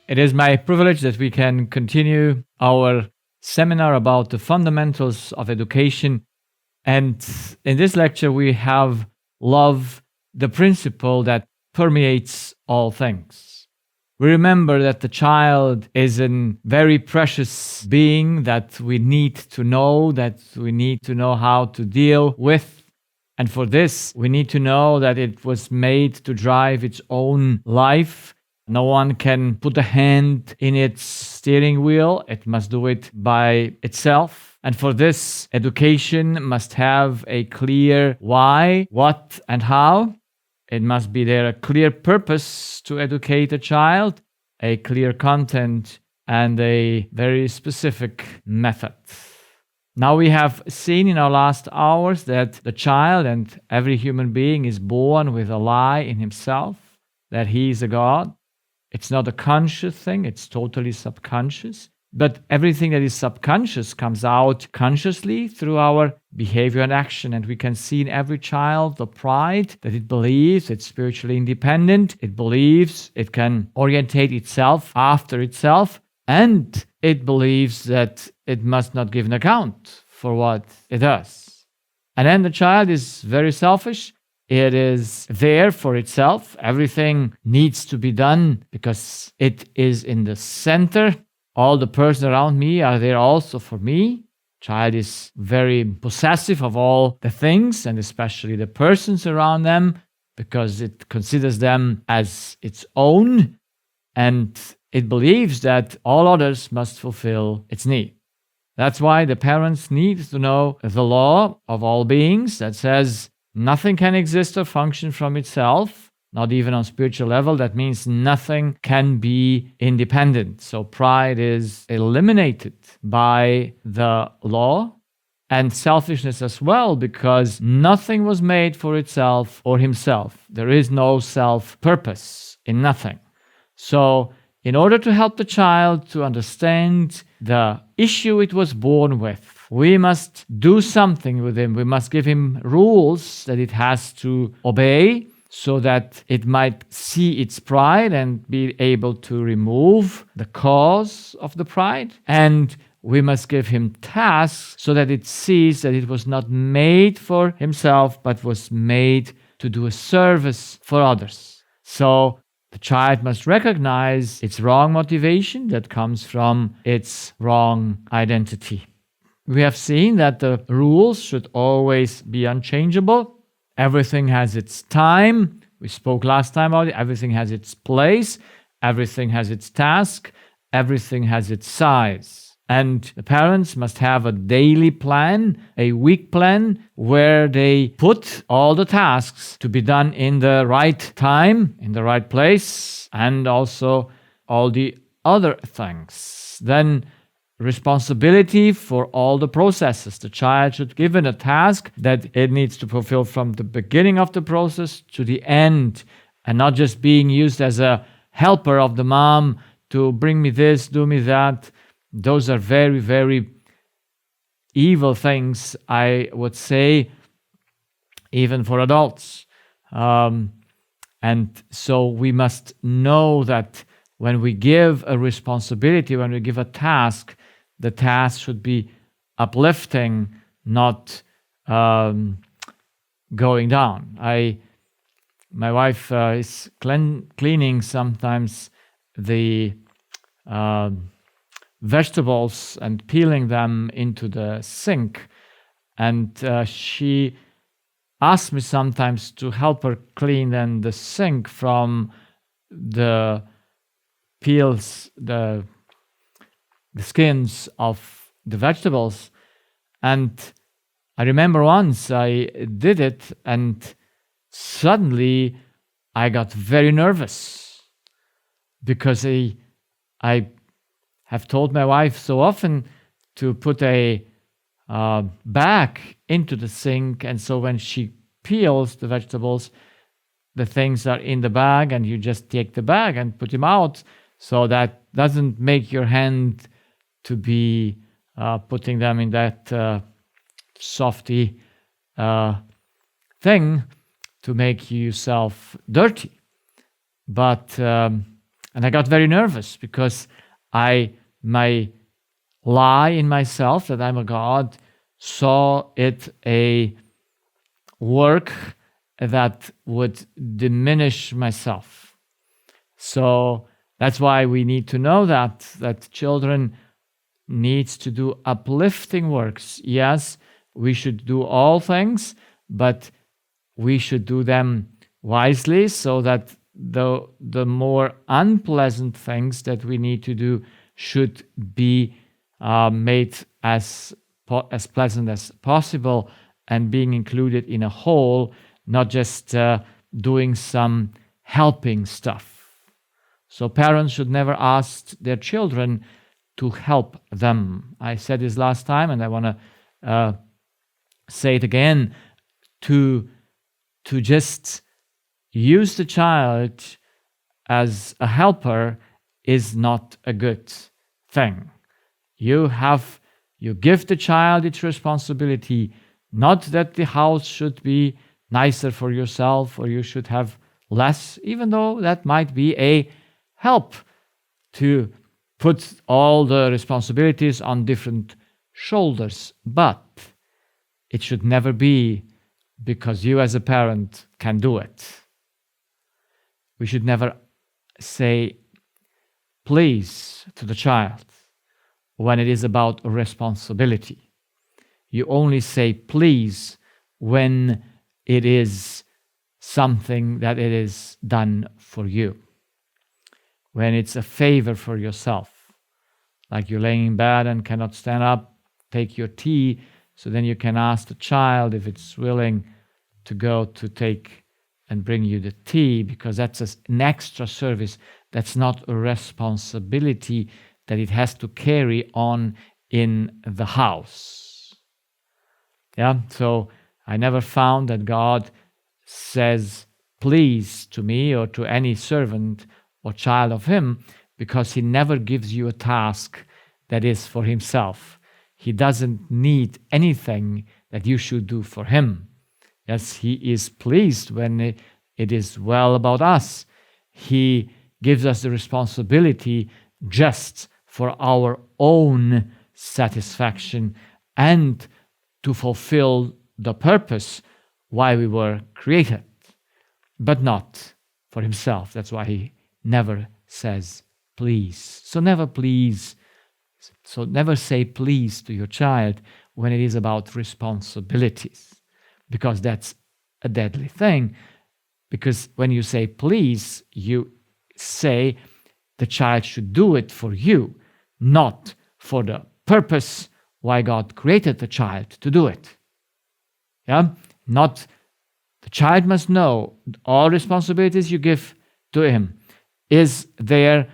It is my privilege that we can continue our seminar about the fundamentals of education. And in this lecture, we have love, the principle that permeates all things. We remember that the child is a very precious being that we need to know how to deal with. And for this, we need to know that it was made to drive its own life. No one can put a hand in its steering wheel. It must do it by itself. And for this, education must have a clear why, what, and how. It must be there a clear purpose to educate a child, a clear content, and a very specific method. Now we have seen in our last hours that the child and every human being is born with a lie in himself, that he is a God. It's not a conscious thing, it's totally subconscious. But everything that is subconscious comes out consciously through our behavior and action. And we can see in every child the pride that it believes it's spiritually independent. It believes it can orientate itself after itself. And it believes that it must not give an account for what it does. And then the child is very selfish. It is there for itself. Everything needs to be done because it is in the center. All the persons around me are there also for me. Child is very possessive of all the things and especially the persons around them because it considers them as its own and it believes that all others must fulfill its need. That's why the parents need to know the law of all beings that says nothing can exist or function from itself, not even on spiritual level. That means nothing can be independent. So pride is eliminated by the law and selfishness as well, because nothing was made for itself or himself. There is no self-purpose in nothing. So in order to help the child to understand the issue it was born with, we must do something with him. We must give him rules that it has to obey so that it might see its pride and be able to remove the cause of the pride. And we must give him tasks so that it sees that it was not made for himself, but was made to do a service for others. So the child must recognize its wrong motivation that comes from its wrong identity. We have seen that the rules should always be unchangeable. Everything has its time. We spoke last time about it. Everything has its place. Everything has its task. Everything has its size. And the parents must have a daily plan, a week plan, where they put all the tasks to be done in the right time, in the right place, and also all the other things. Then responsibility for all the processes. The child should be given a task that it needs to fulfill from the beginning of the process to the end, and not just being used as a helper of the mom to bring me this, do me that. Those are very, very evil things, I would say, even for adults. And so we must know that when we give a responsibility, when we give a task, the task should be uplifting, not going down. My wife is cleaning sometimes the vegetables and peeling them into the sink, and she asks me sometimes to help her clean then the sink from the peels, the skins of the vegetables. And I remember once I did it and suddenly I got very nervous because I have told my wife so often to put a bag into the sink, and so when she peels the vegetables, the things are in the bag and you just take the bag and put them out. So that doesn't make your hand to be putting them in that softy thing to make yourself dirty. But And I got very nervous because I may lie in myself that I'm a God, saw it a work that would diminish myself. So that's why we need to know that children needs to do uplifting works. Yes, we should do all things, but we should do them wisely so that the more unpleasant things that we need to do should be made as pleasant as possible and being included in a whole, not just doing some helping stuff. So parents should never ask their children to help them. I said this last time, and I want to say it again, to just use the child as a helper is not a good thing. You give the child its responsibility, not that the house should be nicer for yourself or you should have less, even though that might be a help to put all the responsibilities on different shoulders. But it should never be because you as a parent can do it. We should never say please to the child when it is about a responsibility. You only say please when it is something that it is done for you. When it's a favor for yourself, like you're laying in bed and cannot stand up, take your tea, so then you can ask the child if it's willing to go to take and bring you the tea, because that's an extra service. That's not a responsibility that it has to carry on in the house. Yeah, so I never found that God says please to me or to any servant or child of him, because he never gives you a task that is for himself. He doesn't need anything that you should do for him. Yes, he is pleased when it is well about us. He gives us the responsibility just for our own satisfaction and to fulfill the purpose why we were created, but not for himself. That's why he never says please. So never please. So never say please to your child when it is about responsibilities, because that's a deadly thing. Because when you say please, you say the child should do it for you, not for the purpose why God created the child to do it. Yeah? Not the child must know all responsibilities you give to him is there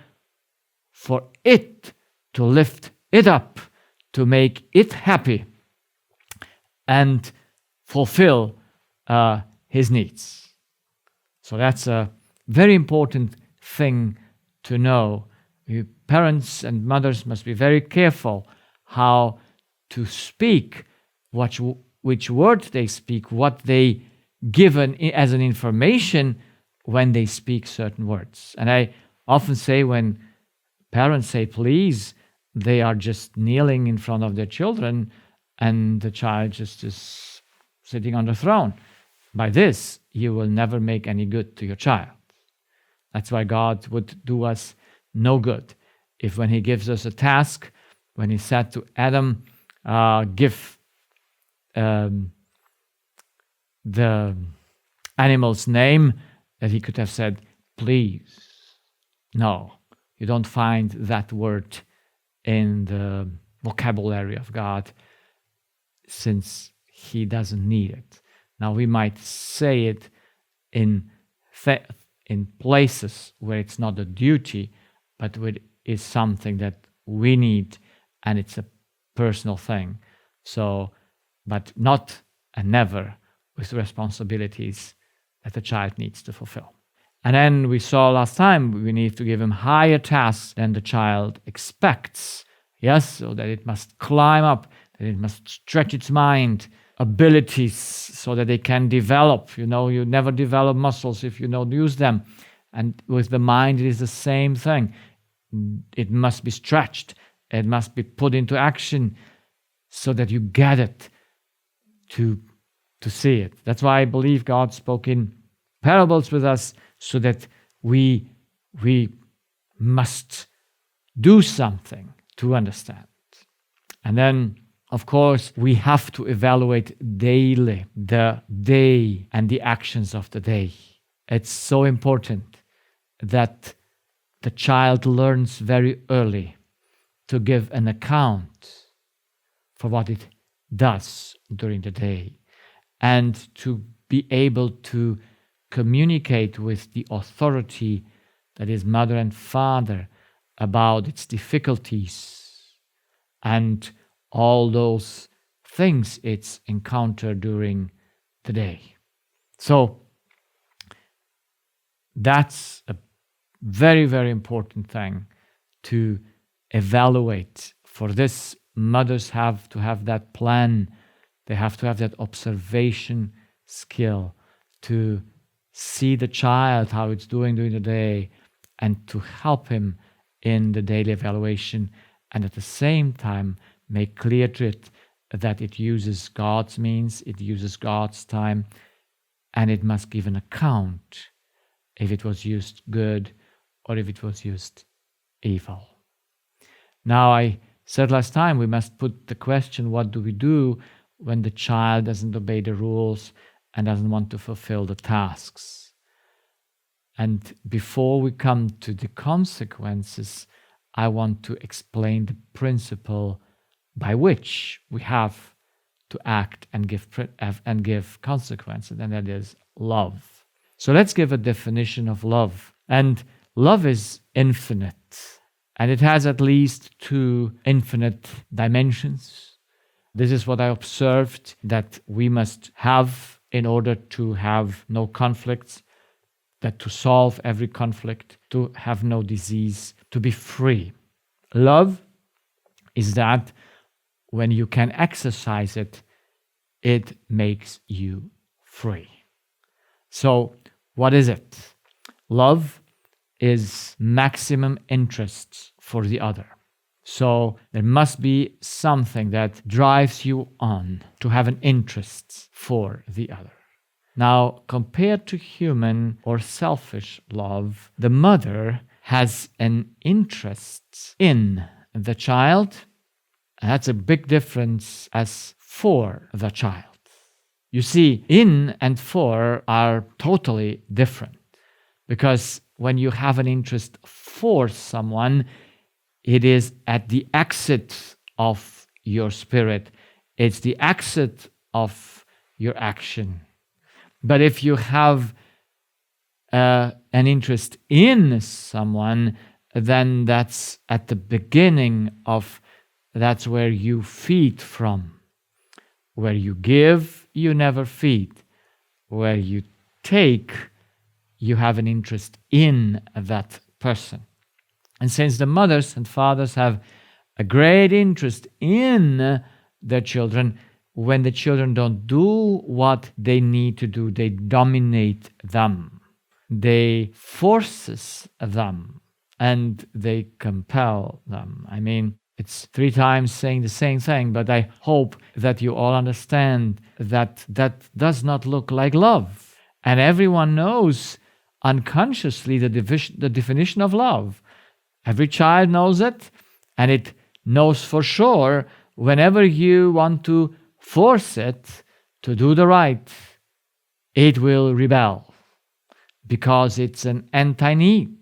for it to lift it up, to make it happy and fulfill his needs. So that's a very important thing to know. You parents and mothers must be very careful how to speak, which words they speak, what they give as an information when they speak certain words. And I often say when parents say please, they are just kneeling in front of their children and the child just is sitting on the throne. By this, you will never make any good to your child. That's why God would do us no good if when he gives us a task, when he said to Adam, give the animal's name, that he could have said, please. No, you don't find that word in the vocabulary of God, since he doesn't need it. Now we might say it in places where it's not a duty, but it is something that we need, and it's a personal thing. So, but not and never with responsibilities that the child needs to fulfill. And then we saw last time we need to give him higher tasks than the child expects. Yes, so that it must climb up, that it must stretch its mind, abilities, so that they can develop. You know, you never develop muscles if you don't use them. And with the mind, it is the same thing. It must be stretched. It must be put into action so that you get it to see it. That's why I believe God spoke in parables with us so that we must do something to understand. And then, of course, we have to evaluate daily the day and the actions of the day. It's so important that the child learns very early to give an account for what it does during the day and to be able to communicate with the authority that is mother and father about its difficulties and all those things it's encountered during the day. So that's a very, very important thing to evaluate. For this, mothers have to have that plan. They have to have that observation skill to see the child, how it's doing during the day, and to help him in the daily evaluation, and at the same time make clear to it that it uses God's means, it uses God's time, and it must give an account if it was used good or if it was used evil. Now, I said last time we must put the question, what do we do when the child doesn't obey the rules and doesn't want to fulfill the tasks? And before we come to the consequences, I want to explain the principle by which we have to act and give consequences, and that is love. So let's give a definition of love. And love is infinite, and it has at least 2 infinite dimensions. This is what I observed that we must have in order to have no conflicts, that to solve every conflict, to have no disease, to be free. Love is that when you can exercise it, it makes you free. So, what is it? Love is maximum interest for the other. So, there must be something that drives you on to have an interest for the other. Now, compared to human or selfish love, the mother has an interest in the child. That's a big difference as for the child. You see, in and for are totally different, because when you have an interest for someone, it is at the exit of your spirit. It's the exit of your action. But if you have an interest in someone, then that's at the beginning of, that's where you feed from. Where you give, you never feed. Where you take, you have an interest in that person. And since the mothers and fathers have a great interest in their children, when the children don't do what they need to do, they dominate them. They forces them and they compel them. I mean, it's 3 times saying the same thing, but I hope that you all understand that that does not look like love. And everyone knows unconsciously the definition of love. Every child knows it, and it knows for sure whenever you want to force it to do the right, it will rebel because it's an anti-need.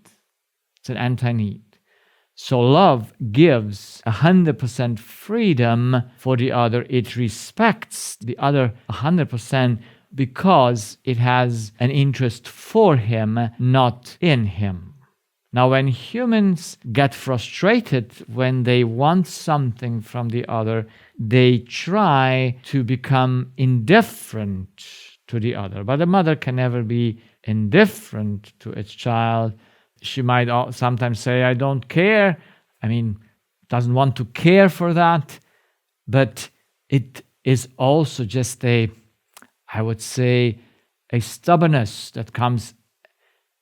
It's an anti-need. So love gives 100% freedom for the other. It respects the other 100% because it has an interest for him, not in him. Now, when humans get frustrated when they want something from the other, they try to become indifferent to the other. But a mother can never be indifferent to its child. She might sometimes say, I don't care. I mean, doesn't want to care for that. But it is also just I would say, a stubbornness that comes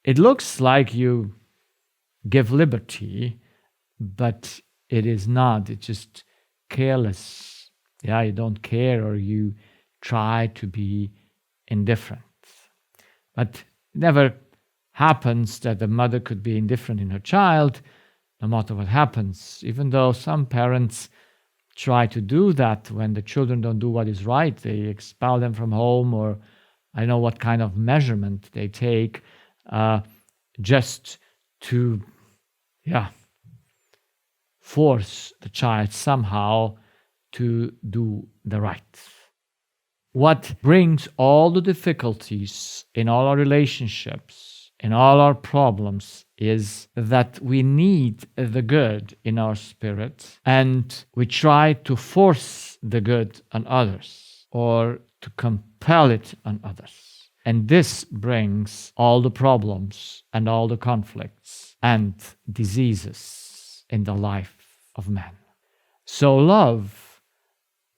it looks like you give liberty, but it is not. It's just careless. Yeah, you don't care, or you try to be indifferent. But it never happens that the mother could be indifferent in her child, no matter what happens, even though some parents try to do that when the children don't do what is right. They expel them from home, or I know what kind of measurement they take just to, force the child somehow to do the right. What brings all the difficulties in all our relationships, in all our problems, is that we need the good in our spirit, and we try to force the good on others or to compel it on others. And this brings all the problems and all the conflicts and diseases in the life of man. So love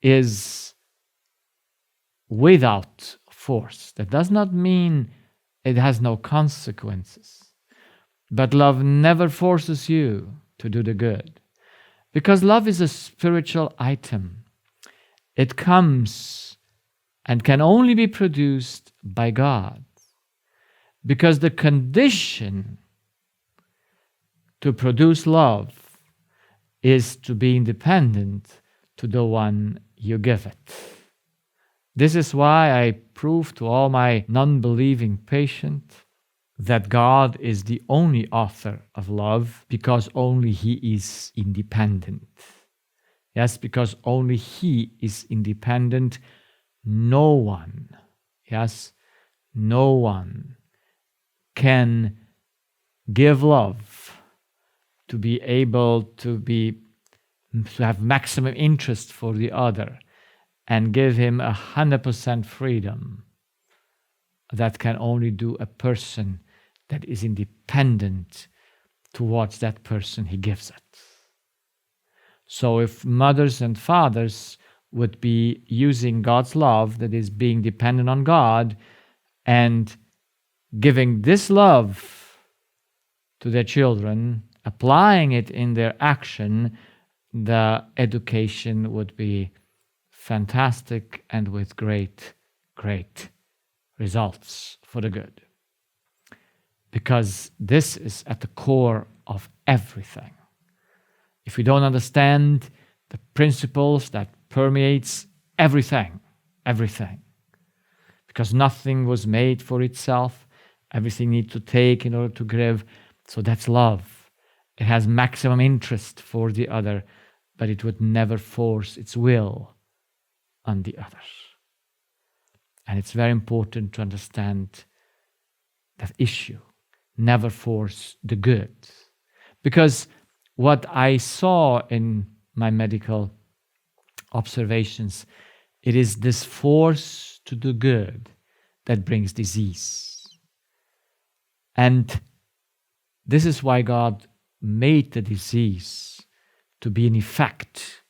is without force. That does not mean it has no consequences. But love never forces you to do the good, because love is a spiritual item. It comes and can only be produced by God, because the condition to produce love is to be independent to the one you give it. This is why I prove to all my non-believing patients that God is the only author of love, because only He is independent. Yes, because only He is independent. No one can give love to be able to have maximum interest for the other and give him 100% freedom. That can only do a person that is independent towards that person he gives it. So if mothers and fathers would be using God's love, that is being dependent on God, and giving this love to their children, applying it in their action, the education would be fantastic and with great results for the good. Because this is at the core of everything. If we don't understand the principles that permeates everything, because nothing was made for itself, everything needs to take in order to give, so that's love. It has maximum interest for the other, but it would never force its will on the other. And it's very important to understand that issue. Never force the good. Because what I saw in my medical observations, it is this force to do good that brings disease. And this is why God made the disease to be an effect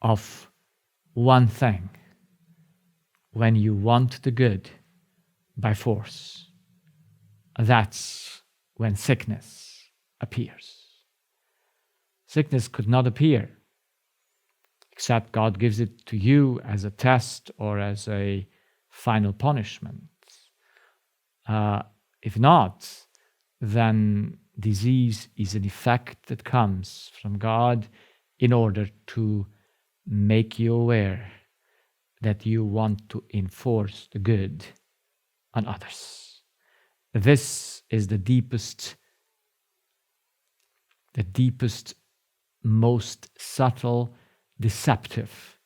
of one thing. When you want the good by force, that's when sickness appears. Sickness could not appear except God gives it to you as a test or as a final punishment. If not, then disease is an effect that comes from God in order to make you aware that you want to enforce the good on others. This is the deepest, most subtle, deceptive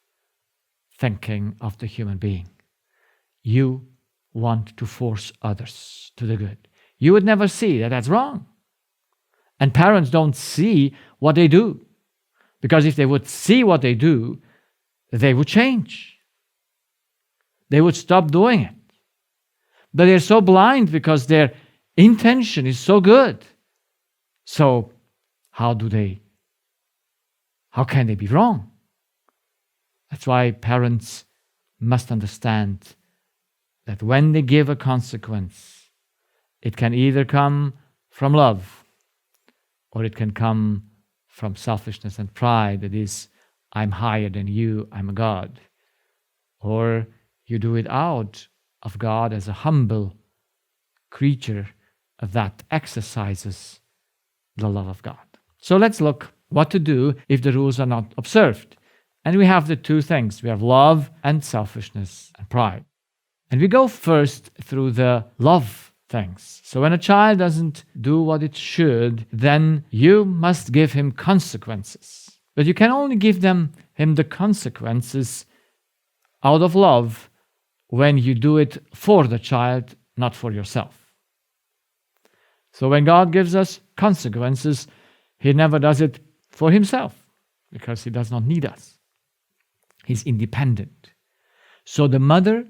thinking of the human being. You want to force others to the good. You would never see that that's wrong. And parents don't see what they do. Because if they would see what they do, they would change. They would stop doing it. But they're so blind because their intention is so good. So how can they be wrong? That's why parents must understand that when they give a consequence, It can either come from love, or it can come from selfishness and pride. That is, I'm higher than you, I'm a God. Or you do it out of God as a humble creature that exercises the love of God. So let's look what to do if the rules are not observed. And we have the two things. We have love and selfishness and pride. And we go first through the love things. So when a child doesn't do what it should, then you must give him consequences. But you can only give him the consequences out of love when you do it for the child, not for yourself. So when God gives us consequences, he never does it for himself, because he does not need us. He's independent. So the mother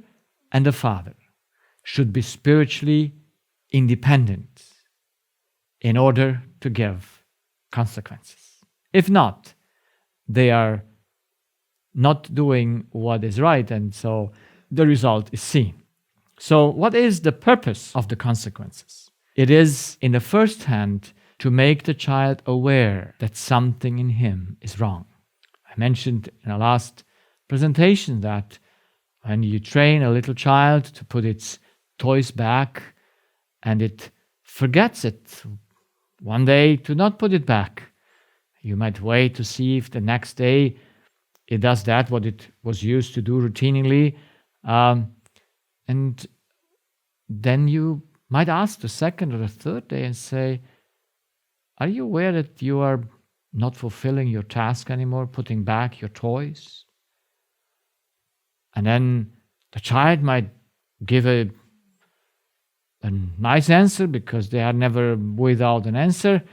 and the father should be spiritually independent in order to give consequences. If not, they are not doing what is right, and so the result is seen. So what is the purpose of the consequences? It is, in the first hand, to make the child aware that something in him is wrong. I mentioned in the last presentation that when you train a little child to put its toys back and it forgets it one day to not put it back, you might wait to see if the next day it does that, what it was used to do routinely. And then you might ask the second or the third day and say, are you aware that you are not fulfilling your task anymore, putting back your toys? And then the child might give a nice answer, because they are never without an answer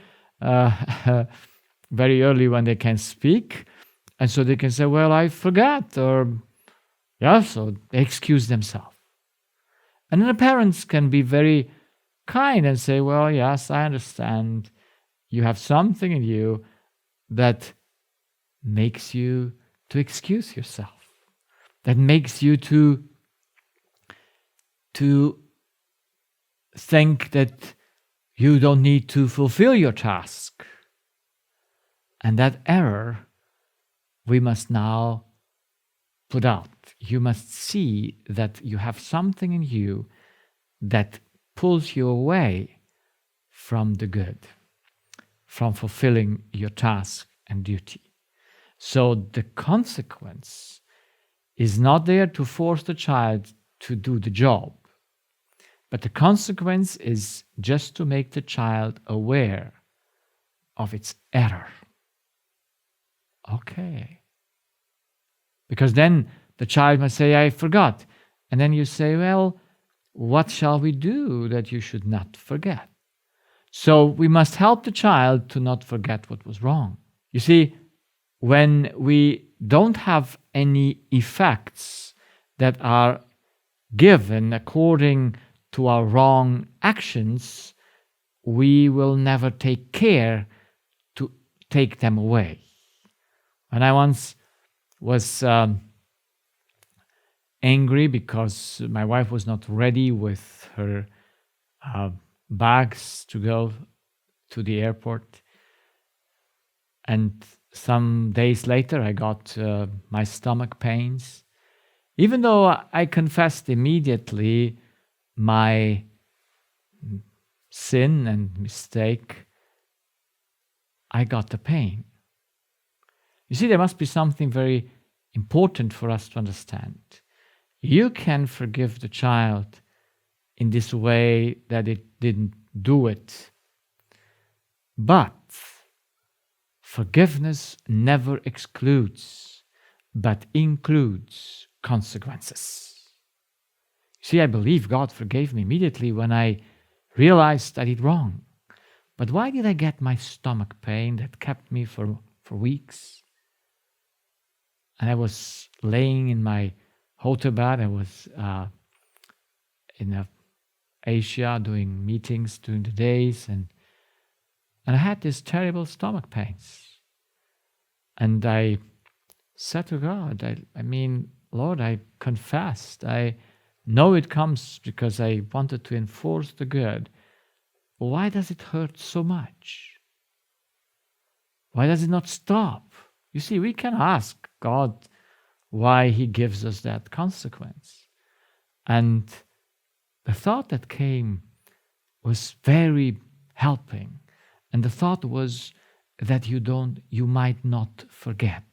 very early when they can speak. And so they can say, well, I forgot, or yeah, so they excuse themselves. And then the parents can be very kind and say, well, yes, I understand. You have something in you that makes you to excuse yourself, that makes you to think that you don't need to fulfill your task. And that error we must now put out. You must see that you have something in you that pulls you away from the good, from fulfilling your task and duty. So the consequence is not there to force the child to do the job, but the consequence is just to make the child aware of its error. Okay. Because then the child might say, I forgot. And then you say, well, what shall we do that you should not forget? So we must help the child to not forget what was wrong. You see, when we don't have any effects that are given according to our wrong actions, we will never take care to take them away. And I once was angry because my wife was not ready with her bags to go to the airport. And some days later, I got my stomach pains. Even though I confessed immediately my sin and mistake, I got the pain. You see, there must be something very important for us to understand. You can forgive the child in this way that it didn't do it. But forgiveness never excludes, but includes consequences. See, I believe God forgave me immediately when I realized I did wrong. But why did I get my stomach pain that kept me for weeks? And I was laying in my hotel bed. I was in Asia doing meetings during the days, and I had these terrible stomach pains. And I said to God, I mean, Lord, I confessed. I know it comes because I wanted to enforce the good. why does it hurt so much? Why does it not stop? You see, we can ask God why He gives us that consequence. And the thought that came was very helping. And the thought was that you might not forget.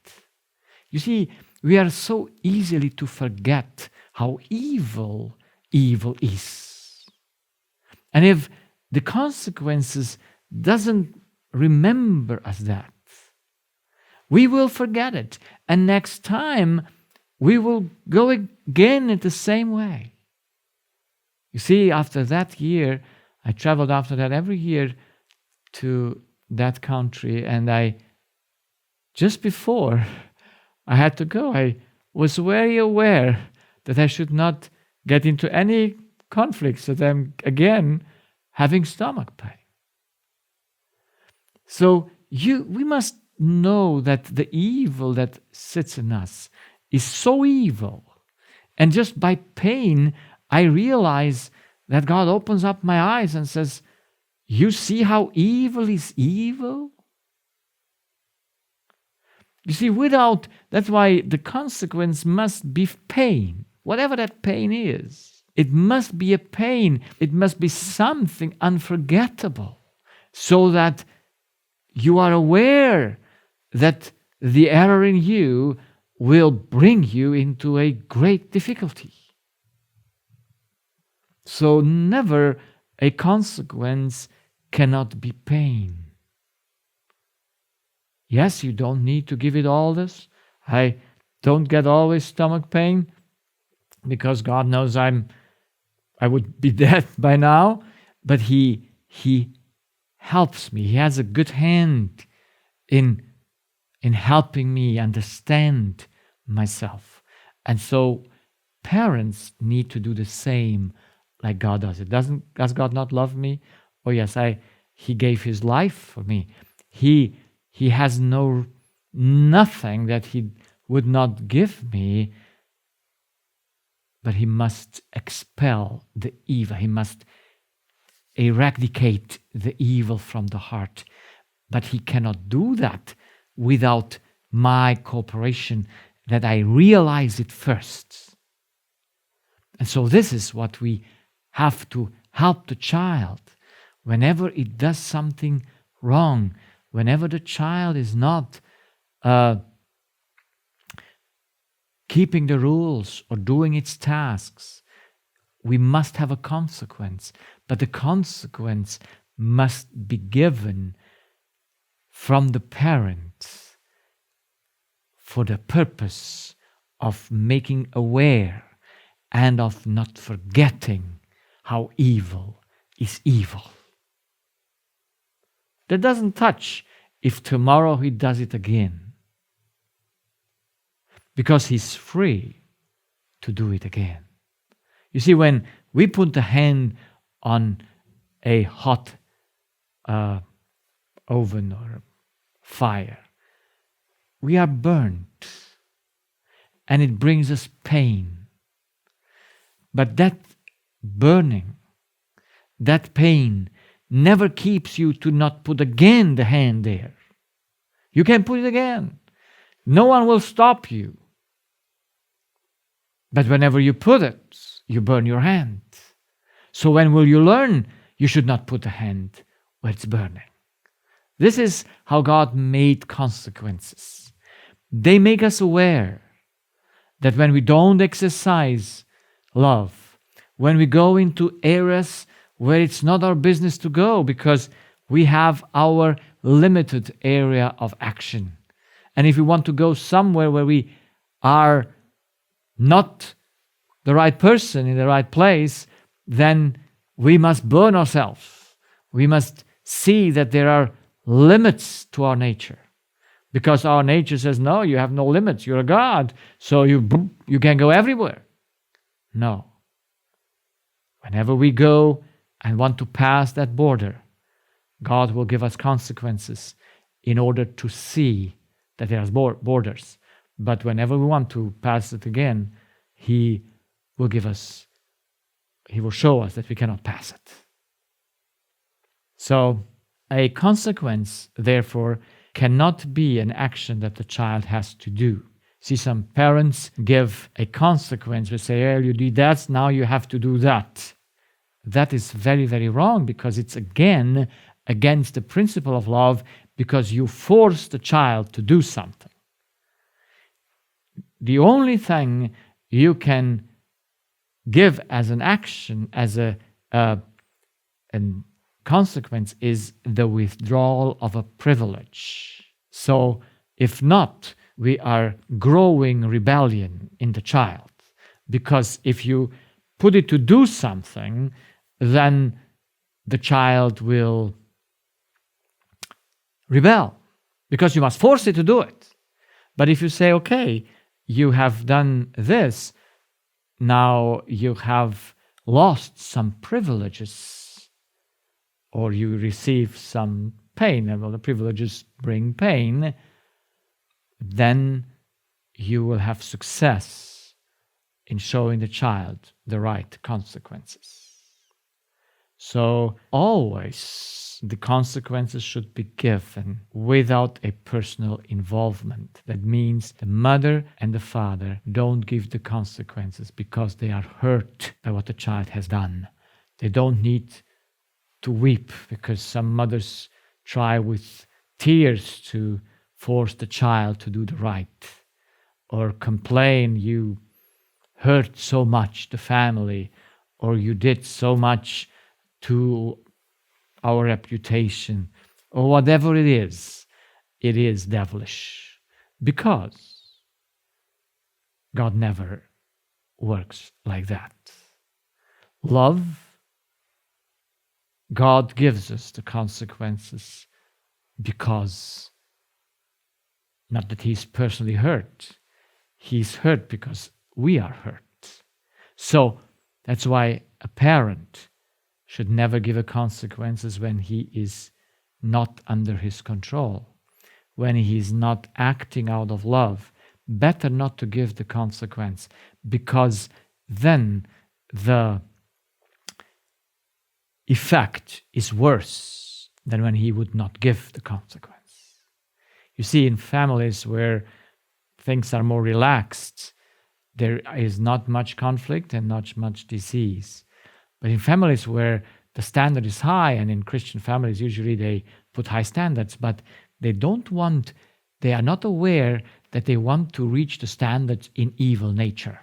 You see, we are so easily to forget how evil is. And if the consequences doesn't remember us that, we will forget it. And next time, we will go again in the same way. You see, after that year, I traveled after that every year to that country, and just before I had to go, I was very aware that I should not get into any conflicts, that I'm again having stomach pain. So we must know that the evil that sits in us is so evil. And just by pain, I realize that God opens up my eyes and says, you see how evil is evil? You see, that's why the consequence must be pain, whatever that pain is. It must be a pain. It must be something unforgettable, so that you are aware that the error in you will bring you into a great difficulty. So never a consequence cannot be pain. Yes, you don't need to give it all this. I don't get always stomach pain because God knows I would be dead by now, but He helps me. He has a good hand in helping me understand myself. And so parents need to do the same like God does. Does God not love me? Oh yes, He gave His life for me. He has nothing that He would not give me, but He must expel the evil. He must eradicate the evil from the heart. But He cannot do that without my cooperation, that I realize it first. And so this is what we have to help the child whenever it does something wrong, whenever the child is not keeping the rules or doing its tasks. We must have a consequence, but the consequence must be given from the parent for the purpose of making aware and of not forgetting how evil is evil. That doesn't touch if tomorrow he does it again, because he's free to do it again. You see, when we put the hand on a hot oven or fire, we are burnt and it brings us pain. But that burning, that pain, never keeps you to not put again the hand there. You can put it again. No one will stop you. But whenever you put it, you burn your hand. So when will you learn you should not put the hand where it's burning? This is how God made consequences. They make us aware that when we don't exercise love, when we go into areas where it's not our business to go, because we have our limited area of action. And if we want to go somewhere where we are not the right person in the right place, then we must burn ourselves. We must see that there are limits to our nature. Because our nature says, no, you have no limits. You're a God, so you can go everywhere. No. Whenever we go and want to pass that border, God will give us consequences in order to see that there are borders. But whenever we want to pass it again, He will show us that we cannot pass it. So a consequence, therefore, cannot be an action that the child has to do. See, some parents give a consequence. They say, "Oh, you did that, now you have to do that." That is very, very wrong, because it's again against the principle of love, because you force the child to do something. The only thing you can give as an action, as a consequence, is the withdrawal of a privilege. So if not, we are growing rebellion in the child, because if you put it to do something, then the child will rebel, because you must force it to do it. But if you say, okay, you have done this, now you have lost some privileges, or you receive some pain, and well, the privileges bring pain, then you will have success in showing the child the right consequences. So always the consequences should be given without a personal involvement. That means the mother and the father don't give the consequences because they are hurt by what the child has done. They don't need to weep, because some mothers try with tears to force the child to do the right, or complain, "You hurt so much the family," or "You did so much to our reputation," or whatever it is devilish, because God never works like that. Love, God gives us the consequences because, not that He's personally hurt, He's hurt because we are hurt. So that's why a parent should never give a consequences when he is not under his control, when he is not acting out of love. Better not to give the consequence, because then the effect is worse than when he would not give the consequence. You see, in families where things are more relaxed, there is not much conflict and not much disease. But in families where the standard is high, and in Christian families usually they put high standards, but they are not aware that they want to reach the standards in evil nature.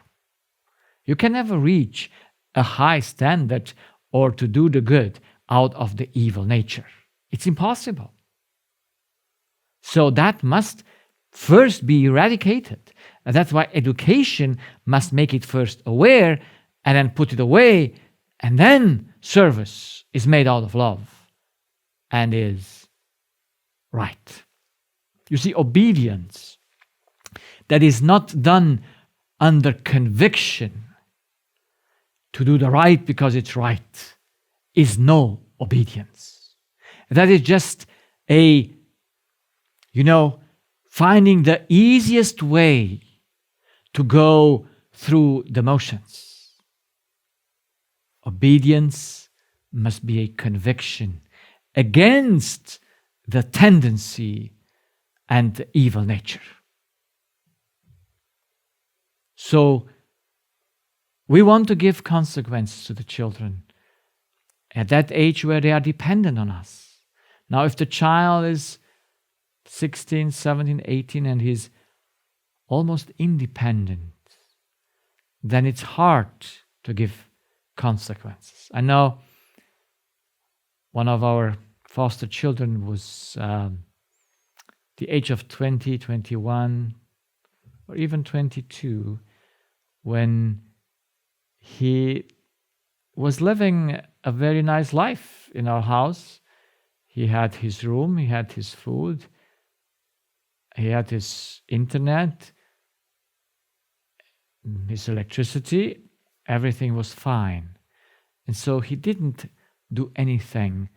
You can never reach a high standard or to do the good out of the evil nature. It's impossible. So that must first be eradicated. And that's why education must make it first aware and then put it away. And then service is made out of love and is right. You see, obedience that is not done under conviction to do the right because it's right is no obedience. That is just finding the easiest way to go through the motions. Obedience must be a conviction against the tendency and the evil nature. So we want to give consequences to the children at that age where they are dependent on us. Now, if the child is 16, 17, 18 and he's almost independent, then it's hard to give consequences. I know one of our foster children was the age of 20, 21, or even 22 when he was living a very nice life in our house. He had his room, he had his food, he had his internet, his electricity, everything was fine. And so he didn't do anything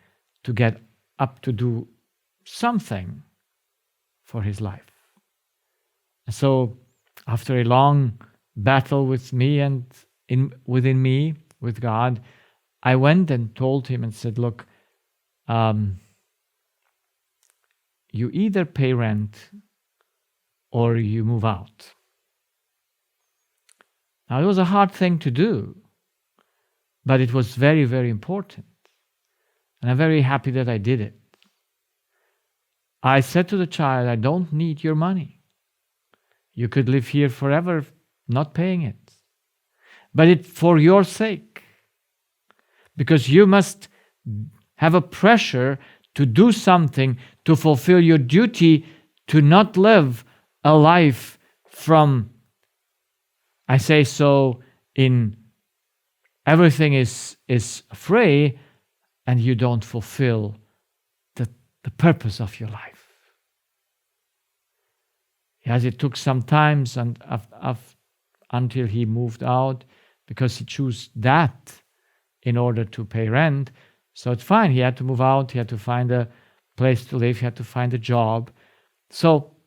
to get up to do something for his life. And so after a long battle with me and within me, with God, I went and told him and said, look, you either pay rent or you move out. Now, it was a hard thing to do, but it was very, very important. And I'm very happy that I did it. I said to the child, I don't need your money. You could live here forever not paying it. But it's for your sake. Because you must have a pressure to do something to fulfill your duty, to not live a life from, I say so, in everything is free and you don't fulfill the purpose of your life. Yes, it took some time until he moved out, because he chose that in order to pay rent. So it's fine. He had to move out. He had to find a place to live. He had to find a job. So,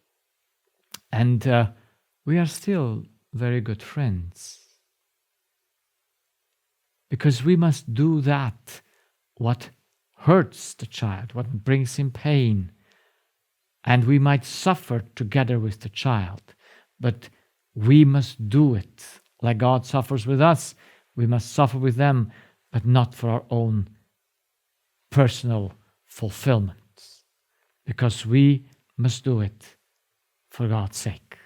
and we are still very good friends. Because we must do that, what hurts the child, what brings him pain. And we might suffer together with the child, but we must do it. Like God suffers with us, we must suffer with them, but not for our own personal fulfillment. Because we must do it for God's sake.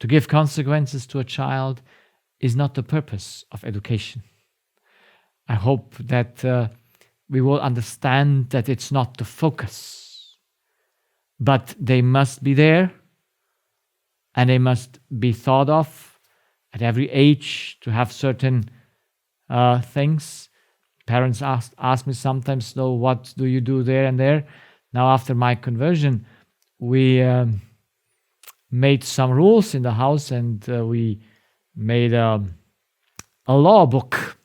To give consequences to a child is not the purpose of education. I hope that we will understand that it's not the focus, but they must be there and they must be thought of at every age to have certain things. Parents ask me sometimes, so what do you do there and there? Now, after my conversion, we made some rules in the house, and we made a law book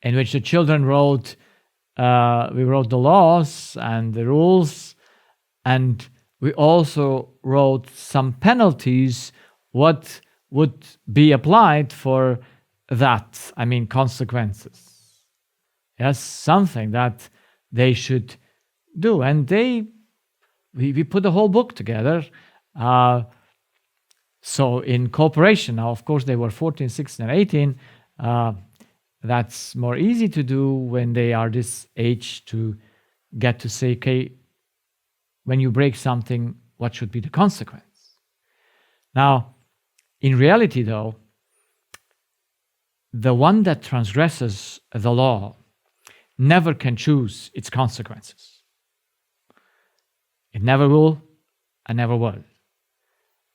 in which the children wrote. We wrote the laws and the rules, and we also wrote some penalties, what would be applied for that. I mean, consequences. Yes, something that they should do. And we put the whole book together. So in cooperation, now of course they were 14, 16, and 18. That's more easy to do when they are this age, to get to say, okay, when you break something, what should be the consequence? Now, in reality though, the one that transgresses the law never can choose its consequences. It never will and never will.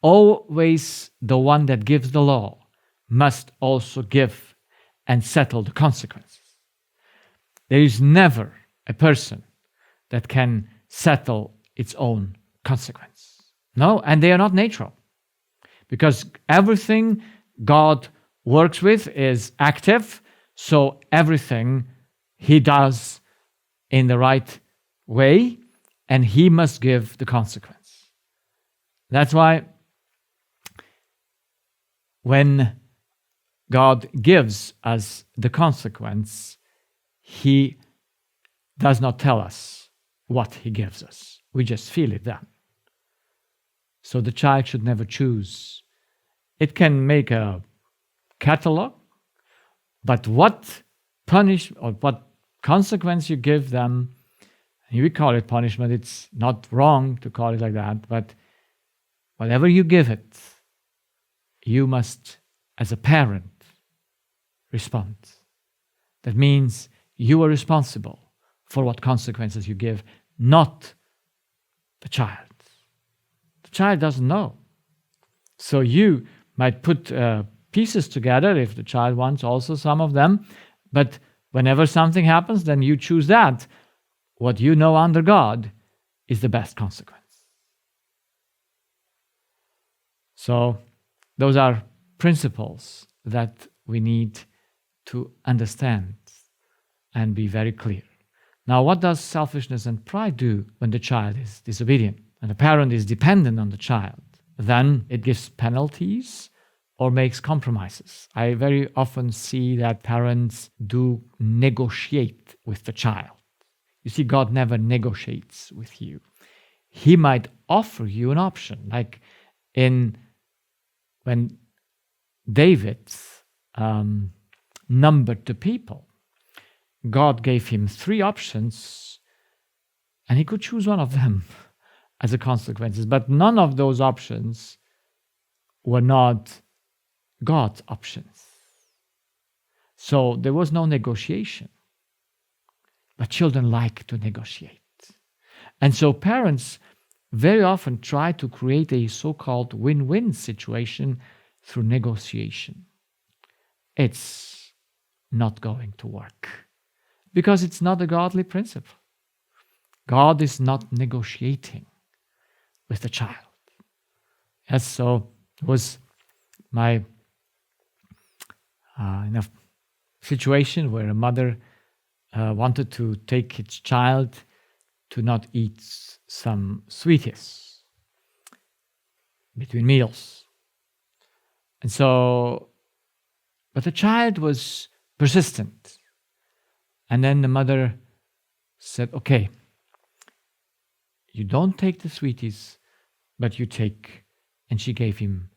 Always the one that gives the law must also give and settle the consequences. There is never a person that can settle its own consequence. No, and they are not natural. Because everything God works with is active, so everything he does in the right way, and he must give the consequence. That's why when God gives us the consequence, he does not tell us what he gives us. We just feel it then. So the child should never choose. It can make a catalog, but what what consequence you give them, we call it punishment. It's not wrong to call it like that, but whatever you give it, you must, as a parent, respond. That means you are responsible for what consequences you give, not the child. The child doesn't know. So you might put pieces together if the child wants also some of them, but whenever something happens, then you choose that. What you know under God is the best consequence. So those are principles that we need to understand and be very clear. Now, what does selfishness and pride do when the child is disobedient and the parent is dependent on the child? Then it gives penalties or makes compromises. I very often see that parents do negotiate with the child. You see, God never negotiates with you. He might offer you an option, like in when David numbered the people. God gave him 3 options, and he could choose one of them as a consequence. But none of those options were not God's options. So there was no negotiation. But children like to negotiate. And so parents very often try to create a so-called win-win situation through negotiation. It's not going to work because it's not a godly principle. God is not negotiating with the child. Yes, so it was my in a situation where a mother wanted to take its child to not eat some sweeties between meals. And so, but the child was persistent. And then the mother said, okay, you don't take the sweeties, but you take, and she gave him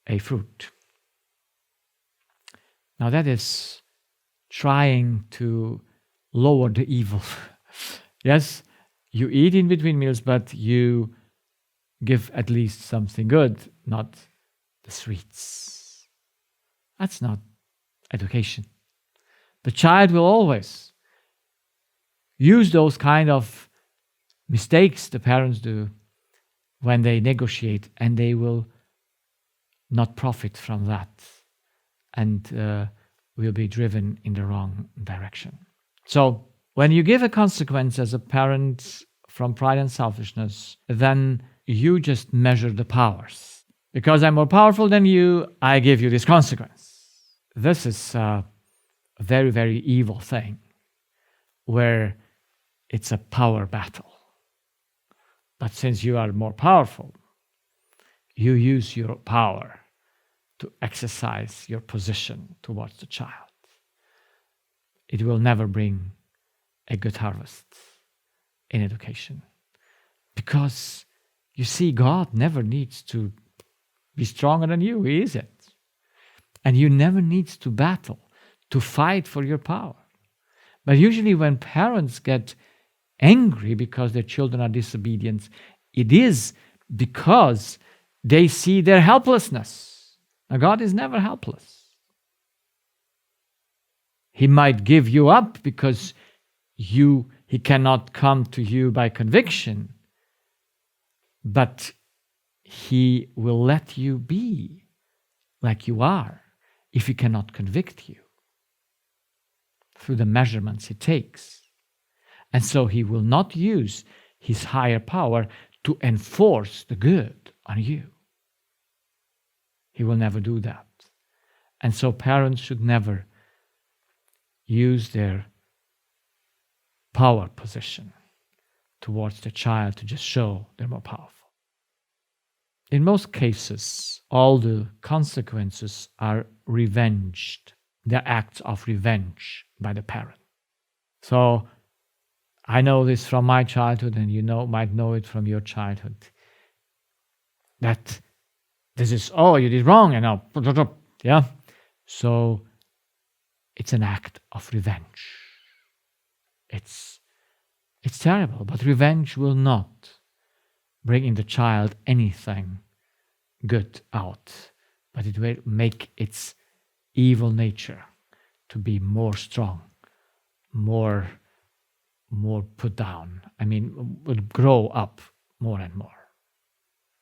a fruit. Now that is trying to lower the evil. Yes, you eat in between meals, but you give at least something good, not the sweets. That's not education. The child will always use those kind of mistakes the parents do when they negotiate, and they will not profit from that and will be driven in the wrong direction. So when you give a consequence as a parent from pride and selfishness, then you just measure the powers. Because I'm more powerful than you, I give you this consequence. This is a very, very evil thing where it's a power battle. But since you are more powerful, you use your power to exercise your position towards the child. It will never bring a good harvest in education. Because you see, God never needs to be stronger than you. He is it. And you never need to battle, to fight for your power. But usually when parents get angry because their children are disobedient, it is because they see their helplessness. Now, God is never helpless. He might give you up because He cannot come to you by conviction, but He will let you be like you are if He cannot convict you through the measurements He takes. And so He will not use His higher power to enforce the good on you. He will never do that. And so parents should never use their power position towards the child to just show they're more powerful. In most cases, all the consequences are revenged. They're acts of revenge by the parent. So I know this from my childhood, and you might know it from your childhood. That this is, oh, you did wrong, and now, yeah. So it's an act of revenge. It's terrible, but revenge will not bring in the child anything good out, but it will make its evil nature to be more strong, more put down. I mean, will grow up more and more.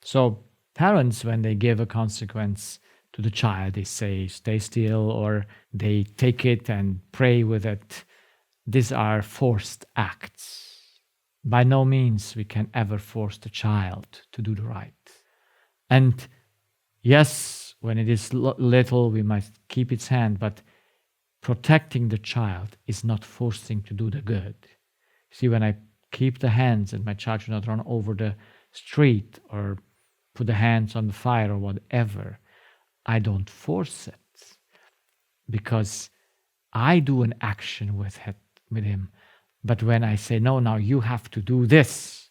So parents, when they give a consequence to the child, they say, stay still, or they take it and pray with it. These are forced acts. By no means we can ever force the child to do the right. And yes, when it is little, we must keep its hand, but protecting the child is not forcing to do the good. See, when I keep the hands and my child should not run over the street or put the hands on the fire or whatever, I don't force it, because I do an action with him. But when I say, no, now you have to do this,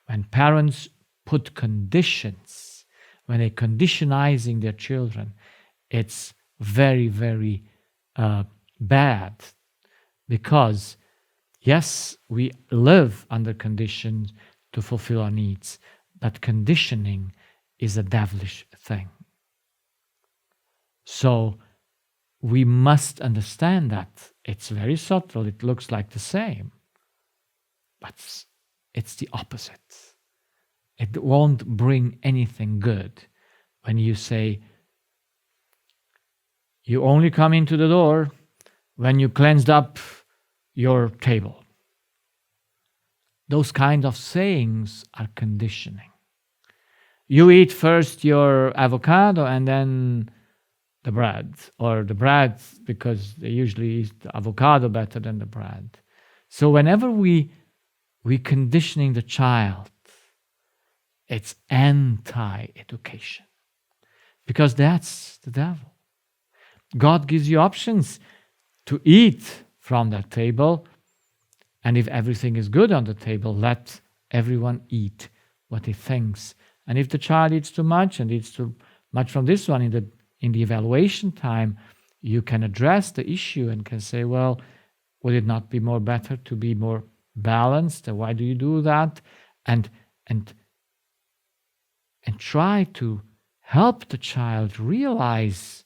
when parents put conditions, when they're conditionizing their children, it's very, very bad. Because, yes, we live under conditions to fulfill our needs, but conditioning is a devilish thing. So we must understand that. It's very subtle, it looks like the same, but it's the opposite. It won't bring anything good when you say, you only come into the door when you cleansed up your table. Those kind of sayings are conditioning. You eat first your avocado and then the bread, or the bread because they usually eat the avocado better than the bread. So whenever we conditioning the child, it's anti-education, because that's the devil. God gives you options to eat from that table, and if everything is good on the table, let everyone eat what he thinks. And if the child eats too much and eats too much from this one, in the evaluation time, you can address the issue and can say, well, would it not be more better to be more balanced? And why do you do that? And try to help the child realize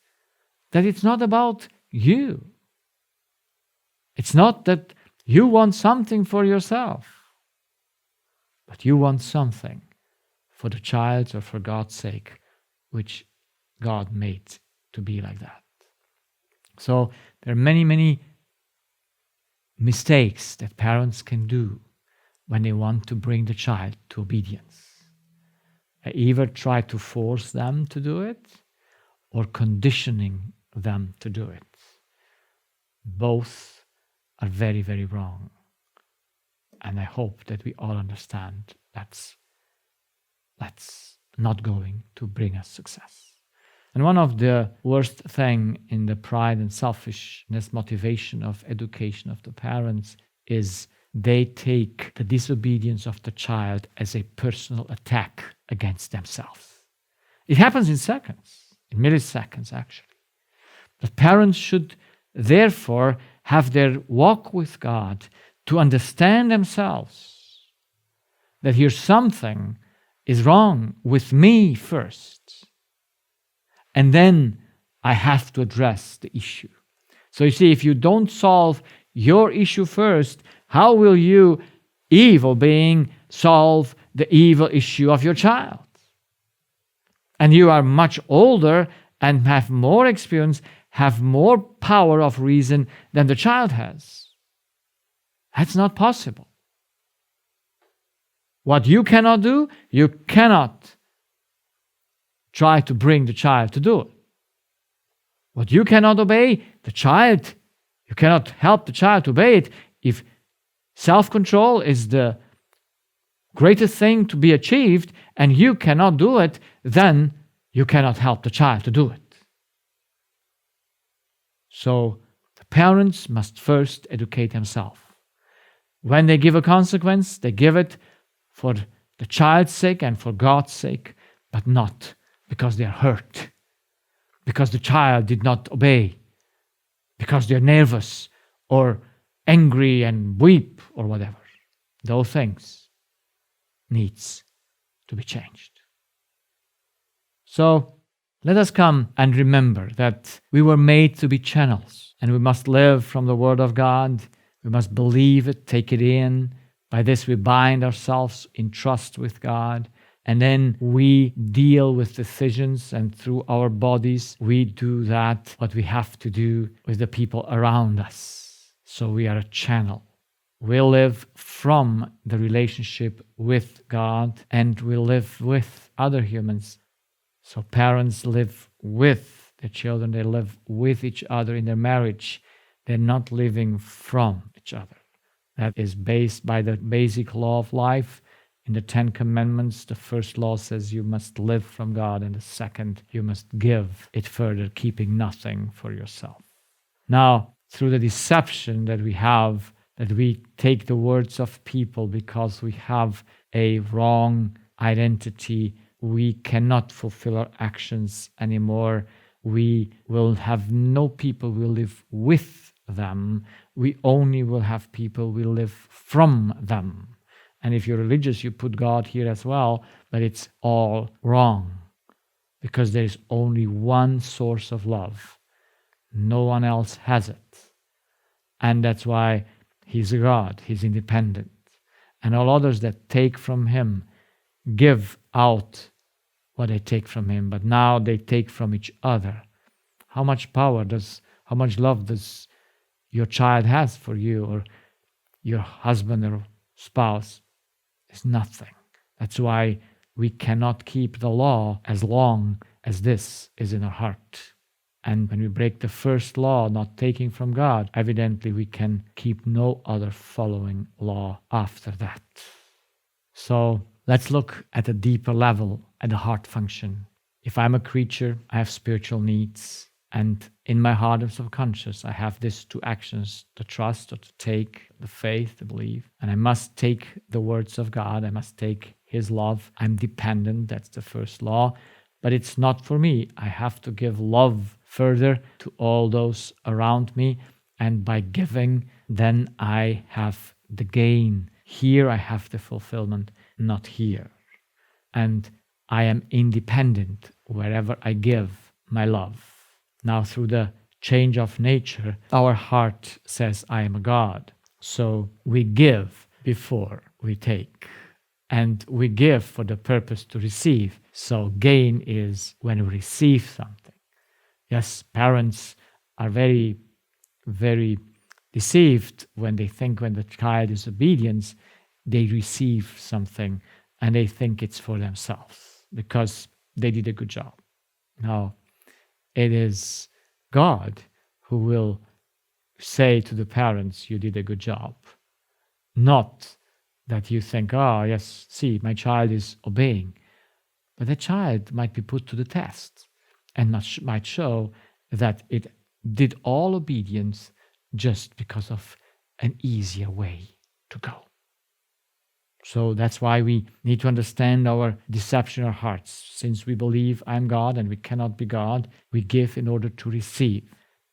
that it's not about you. It's not that you want something for yourself, but you want something for the child or for God's sake, which God made to be like that. So there are many, many mistakes that parents can do when they want to bring the child to obedience. They either try to force them to do it or conditioning them to do it. Both are very, very wrong. And I hope that we all understand that's not going to bring us success. And one of the worst thing in the pride and selfishness motivation of education of the parents is they take the disobedience of the child as a personal attack against themselves. It happens in seconds, in milliseconds actually. But parents should therefore have their walk with God to understand themselves that here something is wrong with me first. And then I have to address the issue. So you see, if you don't solve your issue first, how will you, evil being, solve the evil issue of your child? And you are much older and have more experience, have more power of reason than the child has. That's not possible. What you cannot do, you cannot try to bring the child to do it. What you cannot obey, the child, you cannot help the child to obey it. If self-control is the greatest thing to be achieved and you cannot do it, then you cannot help the child to do it. So the parents must first educate themselves. When they give a consequence, they give it for the child's sake and for God's sake, but not because they are hurt, because the child did not obey, because they're nervous or angry and weep or whatever. Those things needs to be changed. So let us come and remember that we were made to be channels, and we must live from the Word of God. We must believe it, take it in. By this we bind ourselves in trust with God. And then we deal with decisions, and through our bodies, we do that, what we have to do with the people around us. So we are a channel. We live from the relationship with God, and we live with other humans. So parents live with their children, they live with each other in their marriage. They're not living from each other. That is based by the basic law of life. In the 10 Commandments, the first law says you must live from God, and the second, you must give it further, keeping nothing for yourself. Now, through the deception that we have, that we take the words of people because we have a wrong identity, we cannot fulfill our actions anymore. We will have no people we live with them. We only will have people we live from them. And if you're religious, you put God here as well, but it's all wrong, because there is only one source of love. No one else has it. And that's why he's a God, he's independent. And all others that take from him give out what they take from him, but now they take from each other. How much love does your child has for you, or your husband or spouse? It's nothing. That's why we cannot keep the law as long as this is in our heart. And when we break the first law, not taking from God, evidently we can keep no other following law after that. So let's look at a deeper level, at the heart function. If I'm a creature, I have spiritual needs. And in my heart and subconscious, I have these two actions: to trust or to take, the faith, to believe. And I must take the words of God. I must take his love. I'm dependent. That's the first law. But it's not for me. I have to give love further to all those around me. And by giving, then I have the gain. Here I have the fulfillment, not here. And I am independent wherever I give my love. Now, through the change of nature, our heart says, I am a God. So we give before we take. And we give for the purpose to receive. So gain is when we receive something. Yes, parents are very, very deceived when they think when the child is obedient, they receive something and they think it's for themselves because they did a good job. No. It is God who will say to the parents, you did a good job. Not that you think, oh, yes, see, my child is obeying. But the child might be put to the test and might show that it did all obedience just because of an easier way to go. So that's why we need to understand our deception in our hearts. Since we believe I'm God and we cannot be God, we give in order to receive.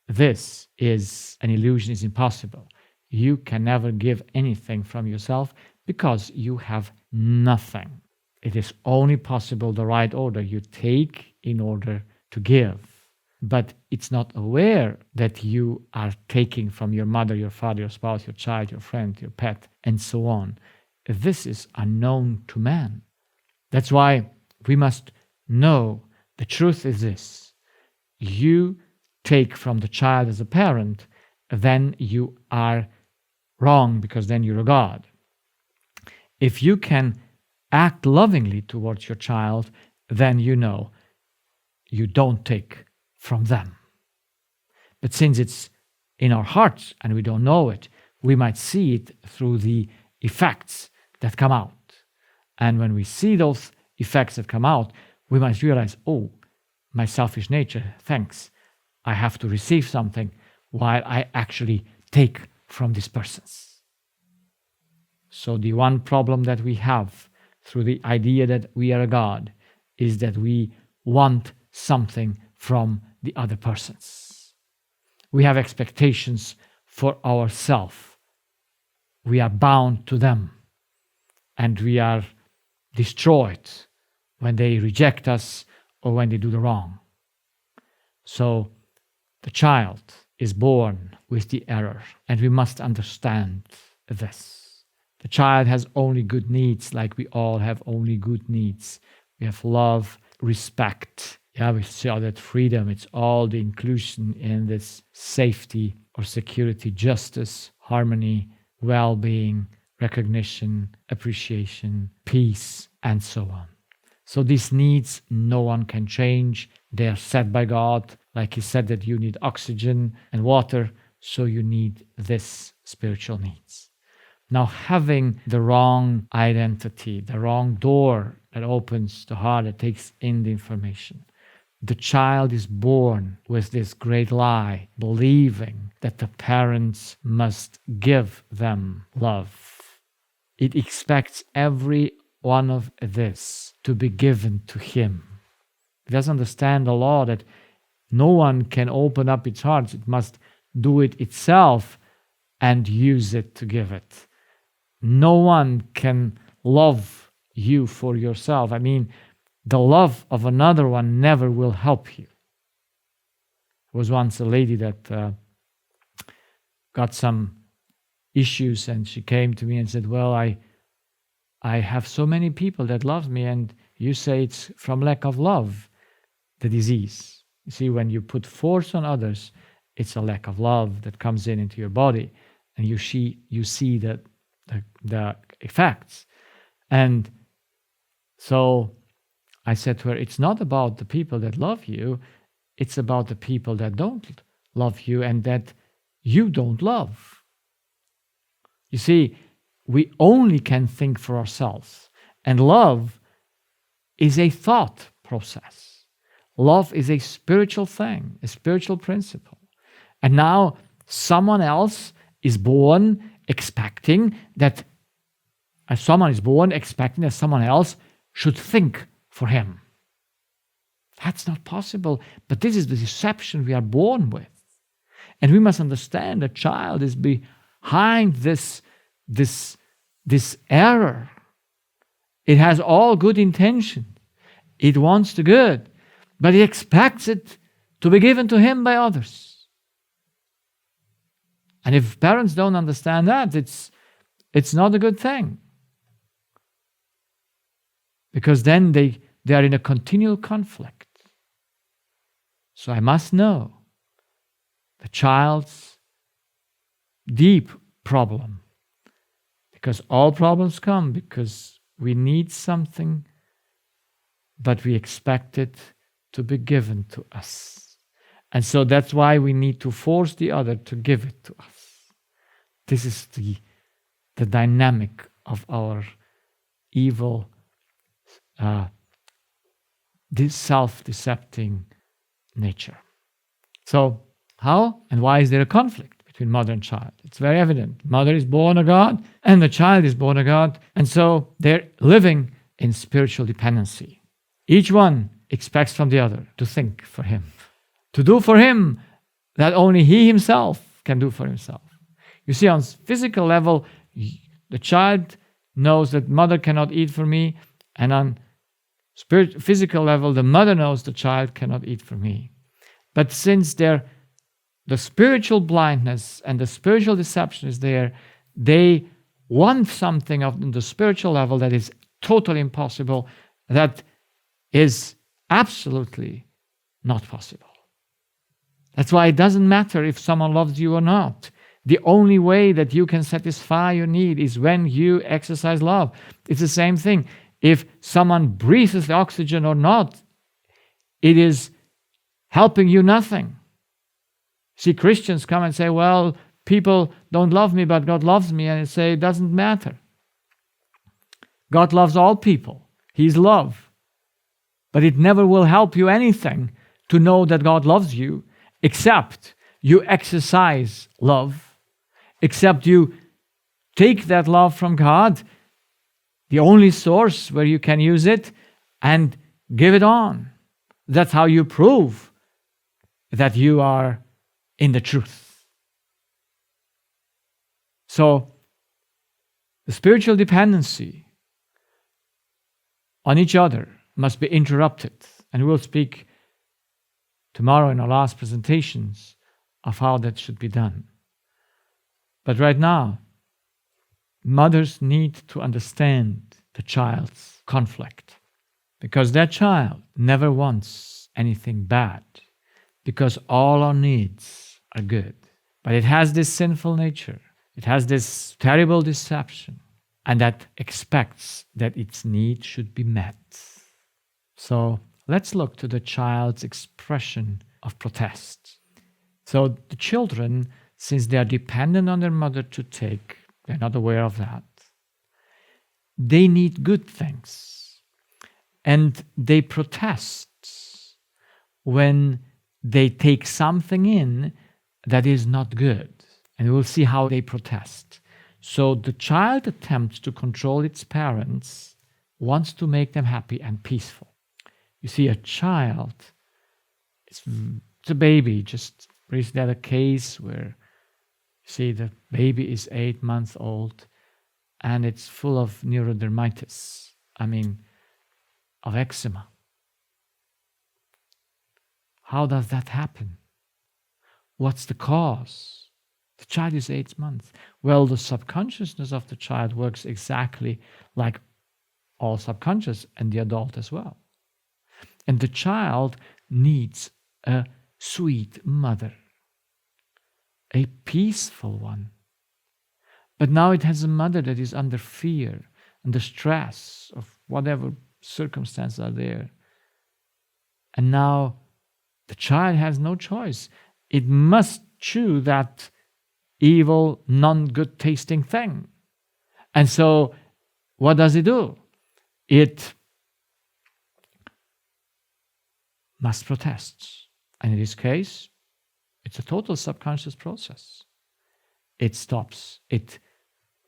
This is an illusion, is impossible. You can never give anything from yourself because you have nothing. It is only possible the right order. You take in order to give. But it's not aware that you are taking from your mother, your father, your spouse, your child, your friend, your pet, and so on. This is unknown to man. That's why we must know the truth is this. You take from the child as a parent, then you are wrong because then you're a God. If you can act lovingly towards your child, then you know you don't take from them. But since it's in our hearts and we don't know it, we might see it through the effects that come out. And when we see those effects that come out, we must realize, oh, my selfish nature, thanks. I have to receive something while I actually take from these persons. So the one problem that we have through the idea that we are a God is that we want something from the other persons. We have expectations for ourselves. We are bound to them. And we are destroyed when they reject us or when they do the wrong. So the child is born with the error, and we must understand this. The child has only good needs, like we all have only good needs. We have love, respect. Yeah, we saw that freedom. It's all the inclusion in this safety or security, justice, harmony, well-being, recognition, appreciation, peace, and so on. So these needs no one can change. They are set by God. Like he said that you need oxygen and water, so you need this spiritual needs. Now, having the wrong identity, the wrong door that opens the heart, that takes in the information. The child is born with this great lie, believing that the parents must give them love. It expects every one of this to be given to him. It doesn't understand the law that no one can open up its heart. It must do it itself and use it to give it. No one can love you for yourself. I mean, the love of another one never will help you. There was once a lady that got some issues, and she came to me and said, well, I have so many people that love me, and you say it's from lack of love, the disease. You see, when you put force on others, it's a lack of love that comes into your body, and you see the effects. And so I said to her, it's not about the people that love you, it's about the people that don't love you and that you don't love. You see, we only can think for ourselves. And love is a thought process. Love is a spiritual thing, a spiritual principle. And now someone else is born expecting that someone else should think for him. That's not possible. But this is the deception we are born with. And we must understand the child is behind this error. It has all good intention. It wants the good, but it expects it to be given to him by others. And if parents don't understand that, it's not a good thing. Because then they are in a continual conflict. So I must know the child's deep problem. Because all problems come because we need something, but we expect it to be given to us. And so that's why we need to force the other to give it to us. This is the dynamic of our evil, this self-decepting nature. So how and why is there a conflict between mother and child? It's very evident. Mother is born of God and the child is born of God. And so they're living in spiritual dependency. Each one expects from the other to think for him, to do for him that only he himself can do for himself. You see, on physical level, the child knows that mother cannot eat for me, and on physical level, the mother knows the child cannot eat for me. But since the spiritual blindness and the spiritual deception is there, they want something on the spiritual level that is totally impossible, that is absolutely not possible. That's why it doesn't matter if someone loves you or not. The only way that you can satisfy your need is when you exercise love. It's the same thing. If someone breathes the oxygen or not, it is helping you nothing. See, Christians come and say, well, people don't love me, but God loves me. And I say, it doesn't matter. God loves all people. He's love. But it never will help you anything to know that God loves you, except you exercise love, except you take that love from God, the only source where you can use it, and give it on. That's how you prove that you are in the truth. So, the spiritual dependency on each other must be interrupted. And we will speak tomorrow in our last presentations of how that should be done. But right now, mothers need to understand the child's conflict, because that child never wants anything bad, because all our needs are good. But it has this sinful nature. It has this terrible deception, and that expects that its need should be met. So let's look to the child's expression of protest. So the children, since they are dependent on their mother to take, They're not aware of that. They need good things. And they protest when they take something in that is not good. And we'll see how they protest. So the child attempts to control its parents, wants to make them happy and peaceful. You see, a child, it's a baby. Just recently had a case where, you see, the baby is 8 months old and it's full of neurodermitis. Of eczema. How does that happen? What's the cause? The child is 8 months. Well, the subconsciousness of the child works exactly like all subconscious and the adult as well. And the child needs a sweet mother, a peaceful one. But now it has a mother that is under fear and the stress of whatever circumstances are there. And now the child has no choice. It must chew that evil, non-good tasting thing. And so what does it do? It must protest. And in this case, it's a total subconscious process. It stops. It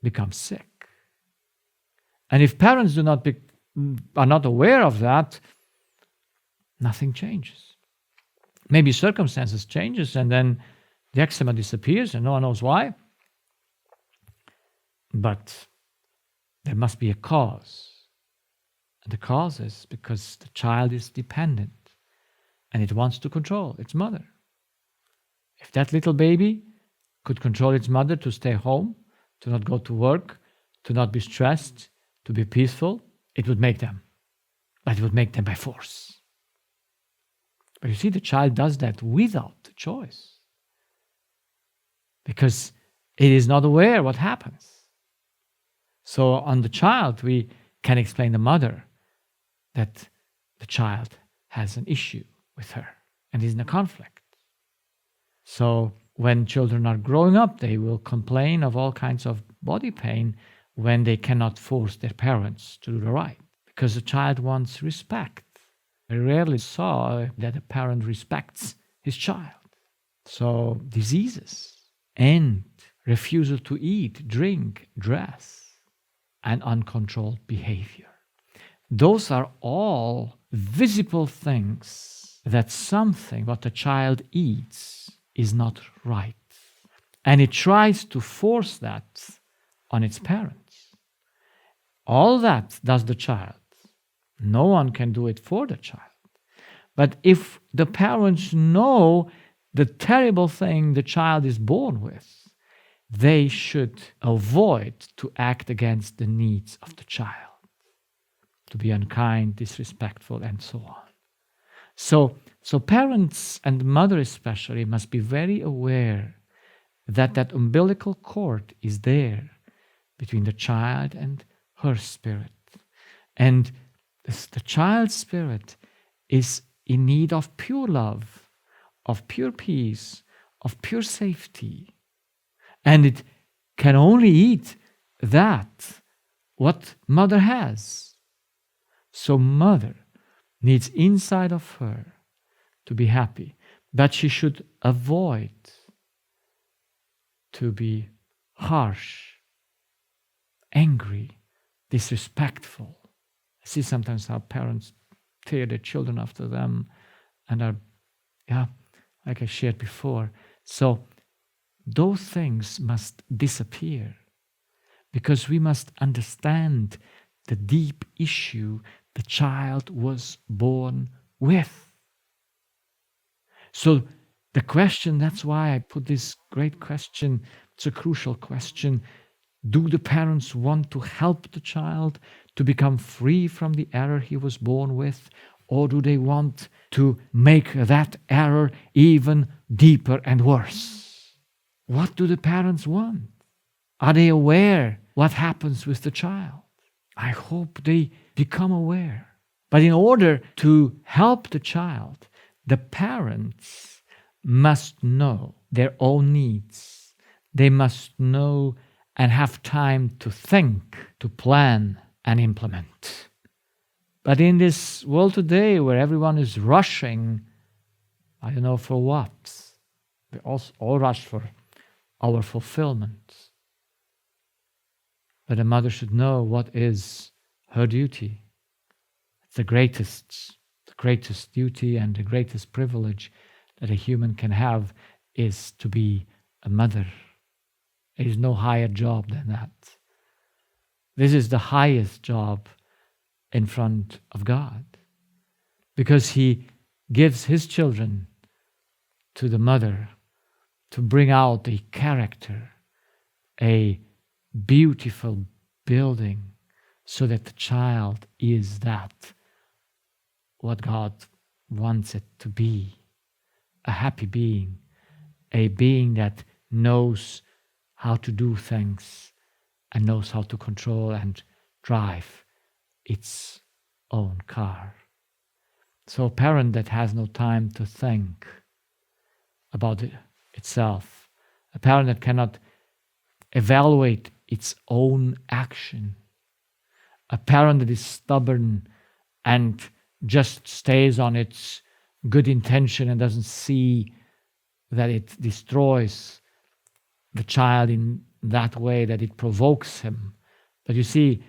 becomes sick. And if parents are not aware of that, nothing changes. Maybe circumstances changes and then the eczema disappears and no one knows why. But there must be a cause. And the cause is because the child is dependent and it wants to control its mother. If that little baby could control its mother to stay home, to not go to work, to not be stressed, to be peaceful, it would make them. But it would make them by force. But you see, the child does that without choice. Because it is not aware what happens. So on the child, we can explain the mother that the child has an issue with her and is in a conflict. So when children are growing up, they will complain of all kinds of body pain when they cannot force their parents to do the right. Because the child wants respect. I rarely saw that a parent respects his child. So diseases and refusal to eat, drink, dress, and uncontrolled behavior. Those are all visible things that something what the child eats is not right. And it tries to force that on its parents. All that does the child. No one can do it for the child. But if the parents know the terrible thing the child is born with, they should avoid to act against the needs of the child, to be unkind, disrespectful, and so on. So parents and mother especially must be very aware that that umbilical cord is there between the child and her spirit. And the child's spirit is in need of pure love, of pure peace, of pure safety. And it can only eat that, what mother has. So mother needs inside of her to be happy, but she should avoid to be harsh, angry, disrespectful. I see sometimes how parents tear their children after them and are, like I shared before. So those things must disappear because we must understand the deep issue the child was born with. So the question, that's why I put this great question, it's a crucial question. Do the parents want to help the child to become free from the error he was born with? Or do they want to make that error even deeper and worse? What do the parents want? Are they aware what happens with the child? I hope they become aware. But in order to help the child, the parents must know their own needs. They must know and have time to think, to plan, and implement. But in this world today where everyone is rushing, I don't know for what, we all rush for our fulfillment. But a mother should know what is her duty. It's the greatest duty and the greatest privilege that a human can have is to be a mother. There is no higher job than that. This is the highest job in front of God, because He gives His children to the mother to bring out a character, a beautiful building, so that the child is that what God wants it to be, a happy being, a being that knows how to do things and knows how to control and drive its own car. So a parent that has no time to think about itself, a parent that cannot evaluate its own action, a parent that is stubborn and just stays on its good intention and doesn't see that it destroys the child in that way, that it provokes him. But you see,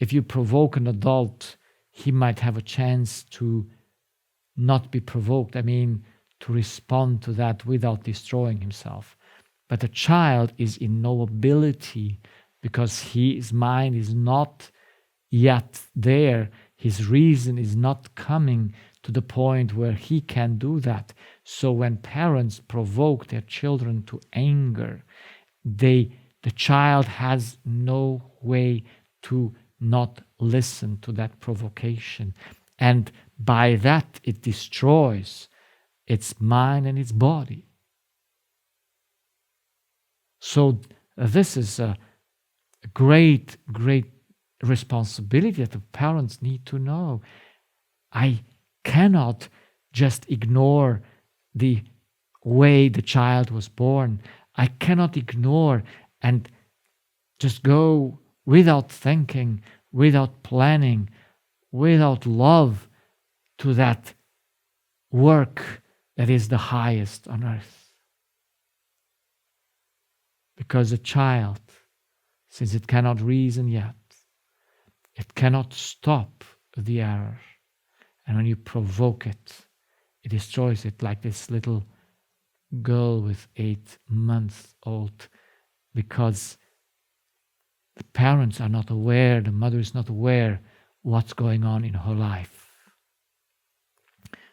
if you provoke an adult, he might have a chance to not be provoked. To respond to that without destroying himself. But a child is in no ability, because his mind is not yet there. His reason is not coming to the point where he can do that. So when parents provoke their children to anger, the child has no way to not listen to that provocation. And by that it destroys its mind and its body. So this is a great responsibility that the parents need to know. I cannot just ignore the way the child was born. I cannot ignore and just go without thinking, without planning, without love to that work that is the highest on earth. Because a child, since it cannot reason yet, it cannot stop the error. And when you provoke it, it destroys it, like this little girl with 8 months old, because the parents are not aware, the mother is not aware what's going on in her life.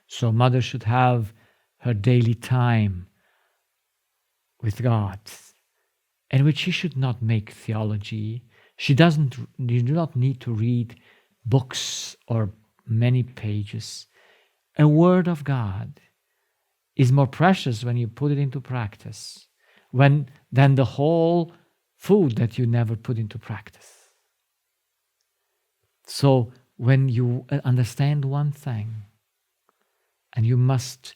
So mother should have her daily time with God, in which she should not make theology. You do not need to read books or many pages. A word of God is more precious when you put it into practice than the whole food that you never put into practice. So when you understand one thing, and you must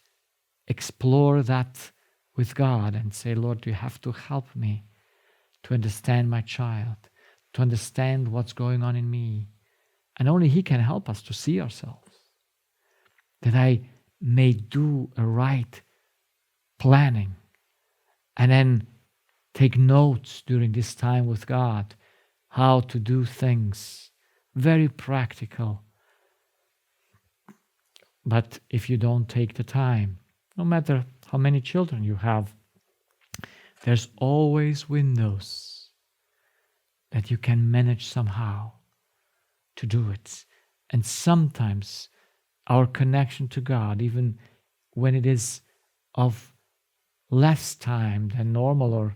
explore that with God and say, Lord, you have to help me to understand my child, to understand what's going on in me. And only He can help us to see ourselves, that I may do a right planning and then take notes during this time with God, how to do things, very practical. But if you don't take the time, no matter how many children you have, there's always windows that you can manage somehow to do it. And sometimes our connection to God, even when it is of less time than normal, or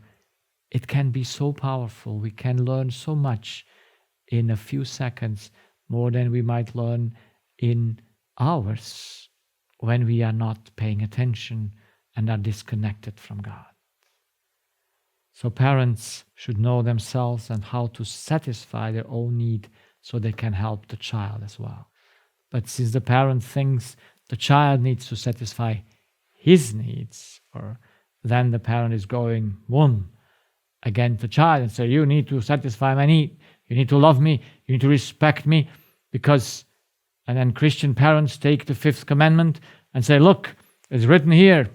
it can be so powerful. We can learn so much in a few seconds, more than we might learn in hours when we are not paying attention and are disconnected from God. So parents should know themselves and how to satisfy their own need so they can help the child as well. But since the parent thinks the child needs to satisfy his needs, or then the parent is going against the child and say, you need to satisfy my need, you need to love me, you need to respect me, because, and then Christian parents take the fifth commandment and say, look, it's written here.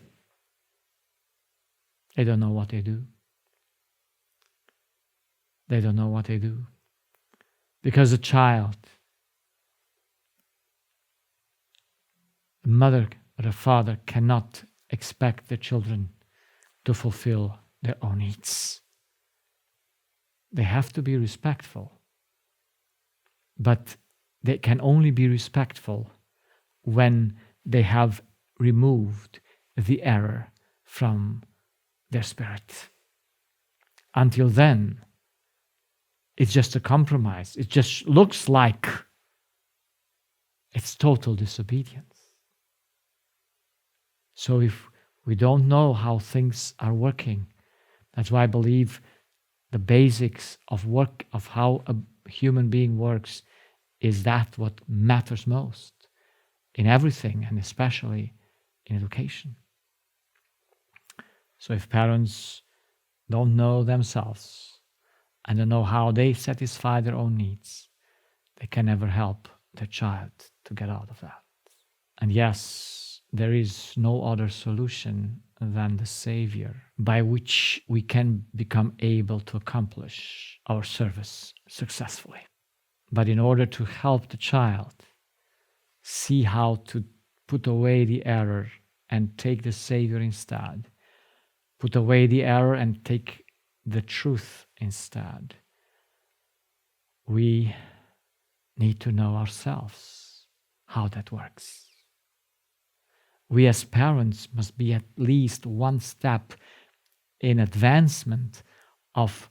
They don't know what they do. They don't know what they do. Because a child, a mother or a father cannot expect the children to fulfill their own needs. They have to be respectful. But they can only be respectful when they have removed the error from their spirit. Until then, it's just a compromise. It just looks like it's total disobedience. So if we don't know how things are working, that's why I believe the basics of work, of how a human being works, is that what matters most in everything, and especially in education. So if parents don't know themselves and don't know how they satisfy their own needs, they can never help their child to get out of that. And yes, there is no other solution than the Savior by which we can become able to accomplish our service successfully. But in order to help the child see how to put away the error and take the Savior instead, put away the error and take the truth instead, we need to know ourselves how that works. We as parents must be at least one step in advancement of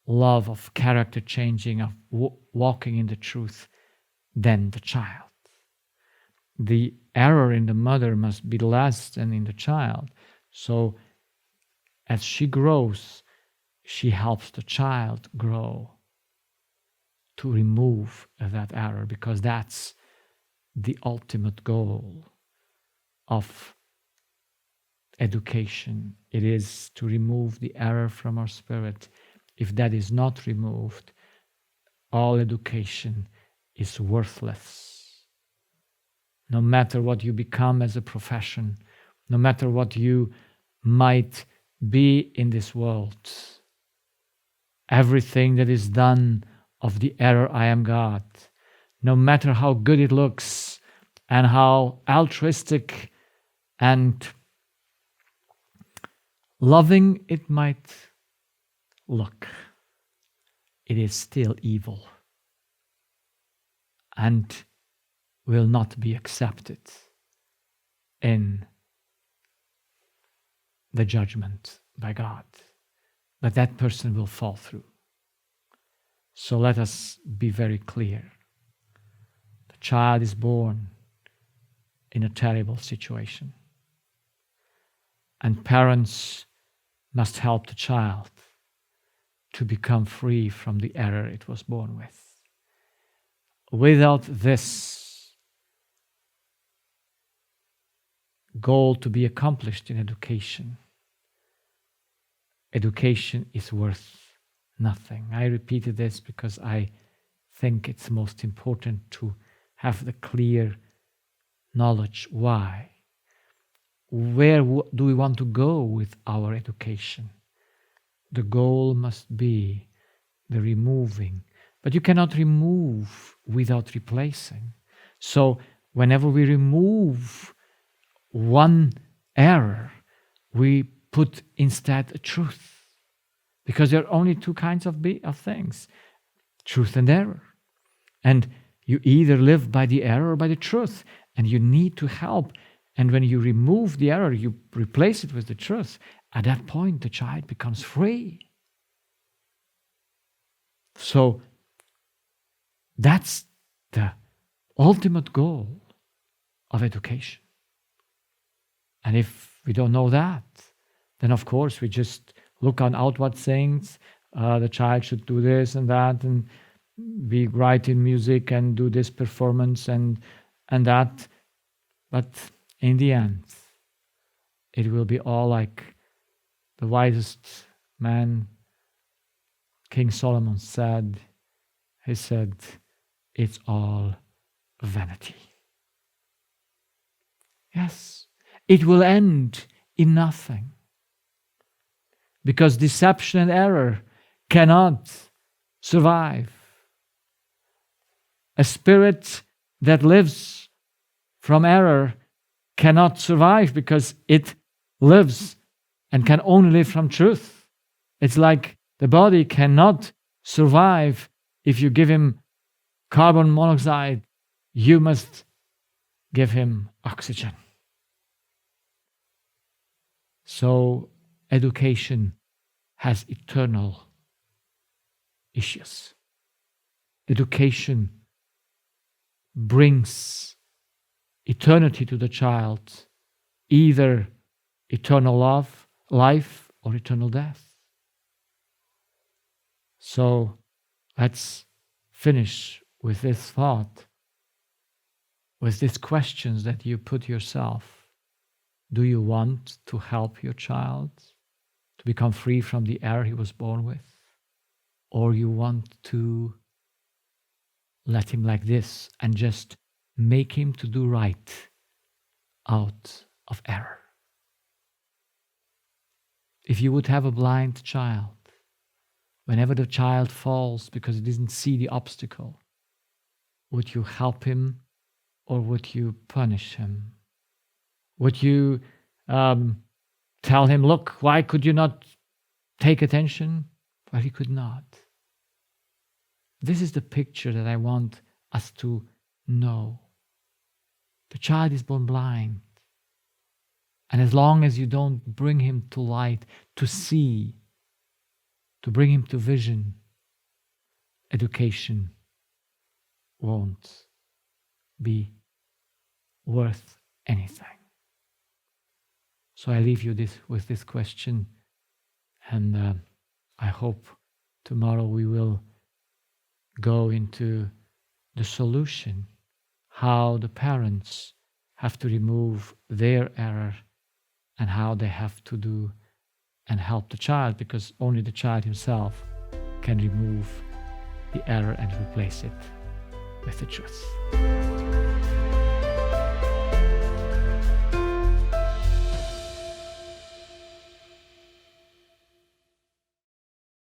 love, of character changing, of walking in the truth than the child. The error in the mother must be less than in the child. So as she grows, she helps the child grow to remove that error, because that's the ultimate goal of education. It is to remove the error from our spirit. If that is not removed, all education is worthless. No matter what you become as a profession, no matter what you might be in this world, everything that is done of the error I am God, no matter how good it looks and how altruistic and loving it might look, it is still evil and will not be accepted in the judgment by God. But that person will fall through. So let us be very clear. The child is born in a terrible situation. And parents must help the child to become free from the error it was born with. Without this goal to be accomplished in education, education is worth nothing. I repeated this because I think it's most important to have the clear knowledge why. Where do we want to go with our education? The goal must be the removing. But you cannot remove without replacing. So whenever we remove one error, we put instead a truth. Because there are only two kinds of things, truth and error. And you either live by the error or by the truth. And you need to help. And when you remove the error, you replace it with the truth. At that point, the child becomes free. So that's the ultimate goal of education. And if we don't know that, then of course we just look on outward things. The child should do this and that, and be right in music and do this performance and that. But in the end, it will be all like the wisest man King Solomon said, he said, it's all vanity. Yes, it will end in nothing. Because deception and error cannot survive. A spirit that lives from error cannot survive because it lives and can only live from truth. It's like the body cannot survive if you give him carbon monoxide. You must give him oxygen. So education has eternal issues. Education brings eternity to the child, either eternal love, life, or eternal death. So let's finish with this thought, with these questions that you put yourself. Do you want to help your child to become free from the error he was born with? Or you want to let him like this and just make him to do right out of error? If you would have a blind child, whenever the child falls because he didn't see the obstacle, would you help him or would you punish him? Would you tell him, look, why could you not take attention? But he could not. This is the picture that I want us to know. The child is born blind. And as long as you don't bring him to light, to see, to bring him to vision, education won't be worth anything. So I leave you with this question, and I hope tomorrow we will go into the solution, how the parents have to remove their error and how they have to do and help the child, because only the child himself can remove the error and replace it with the truth.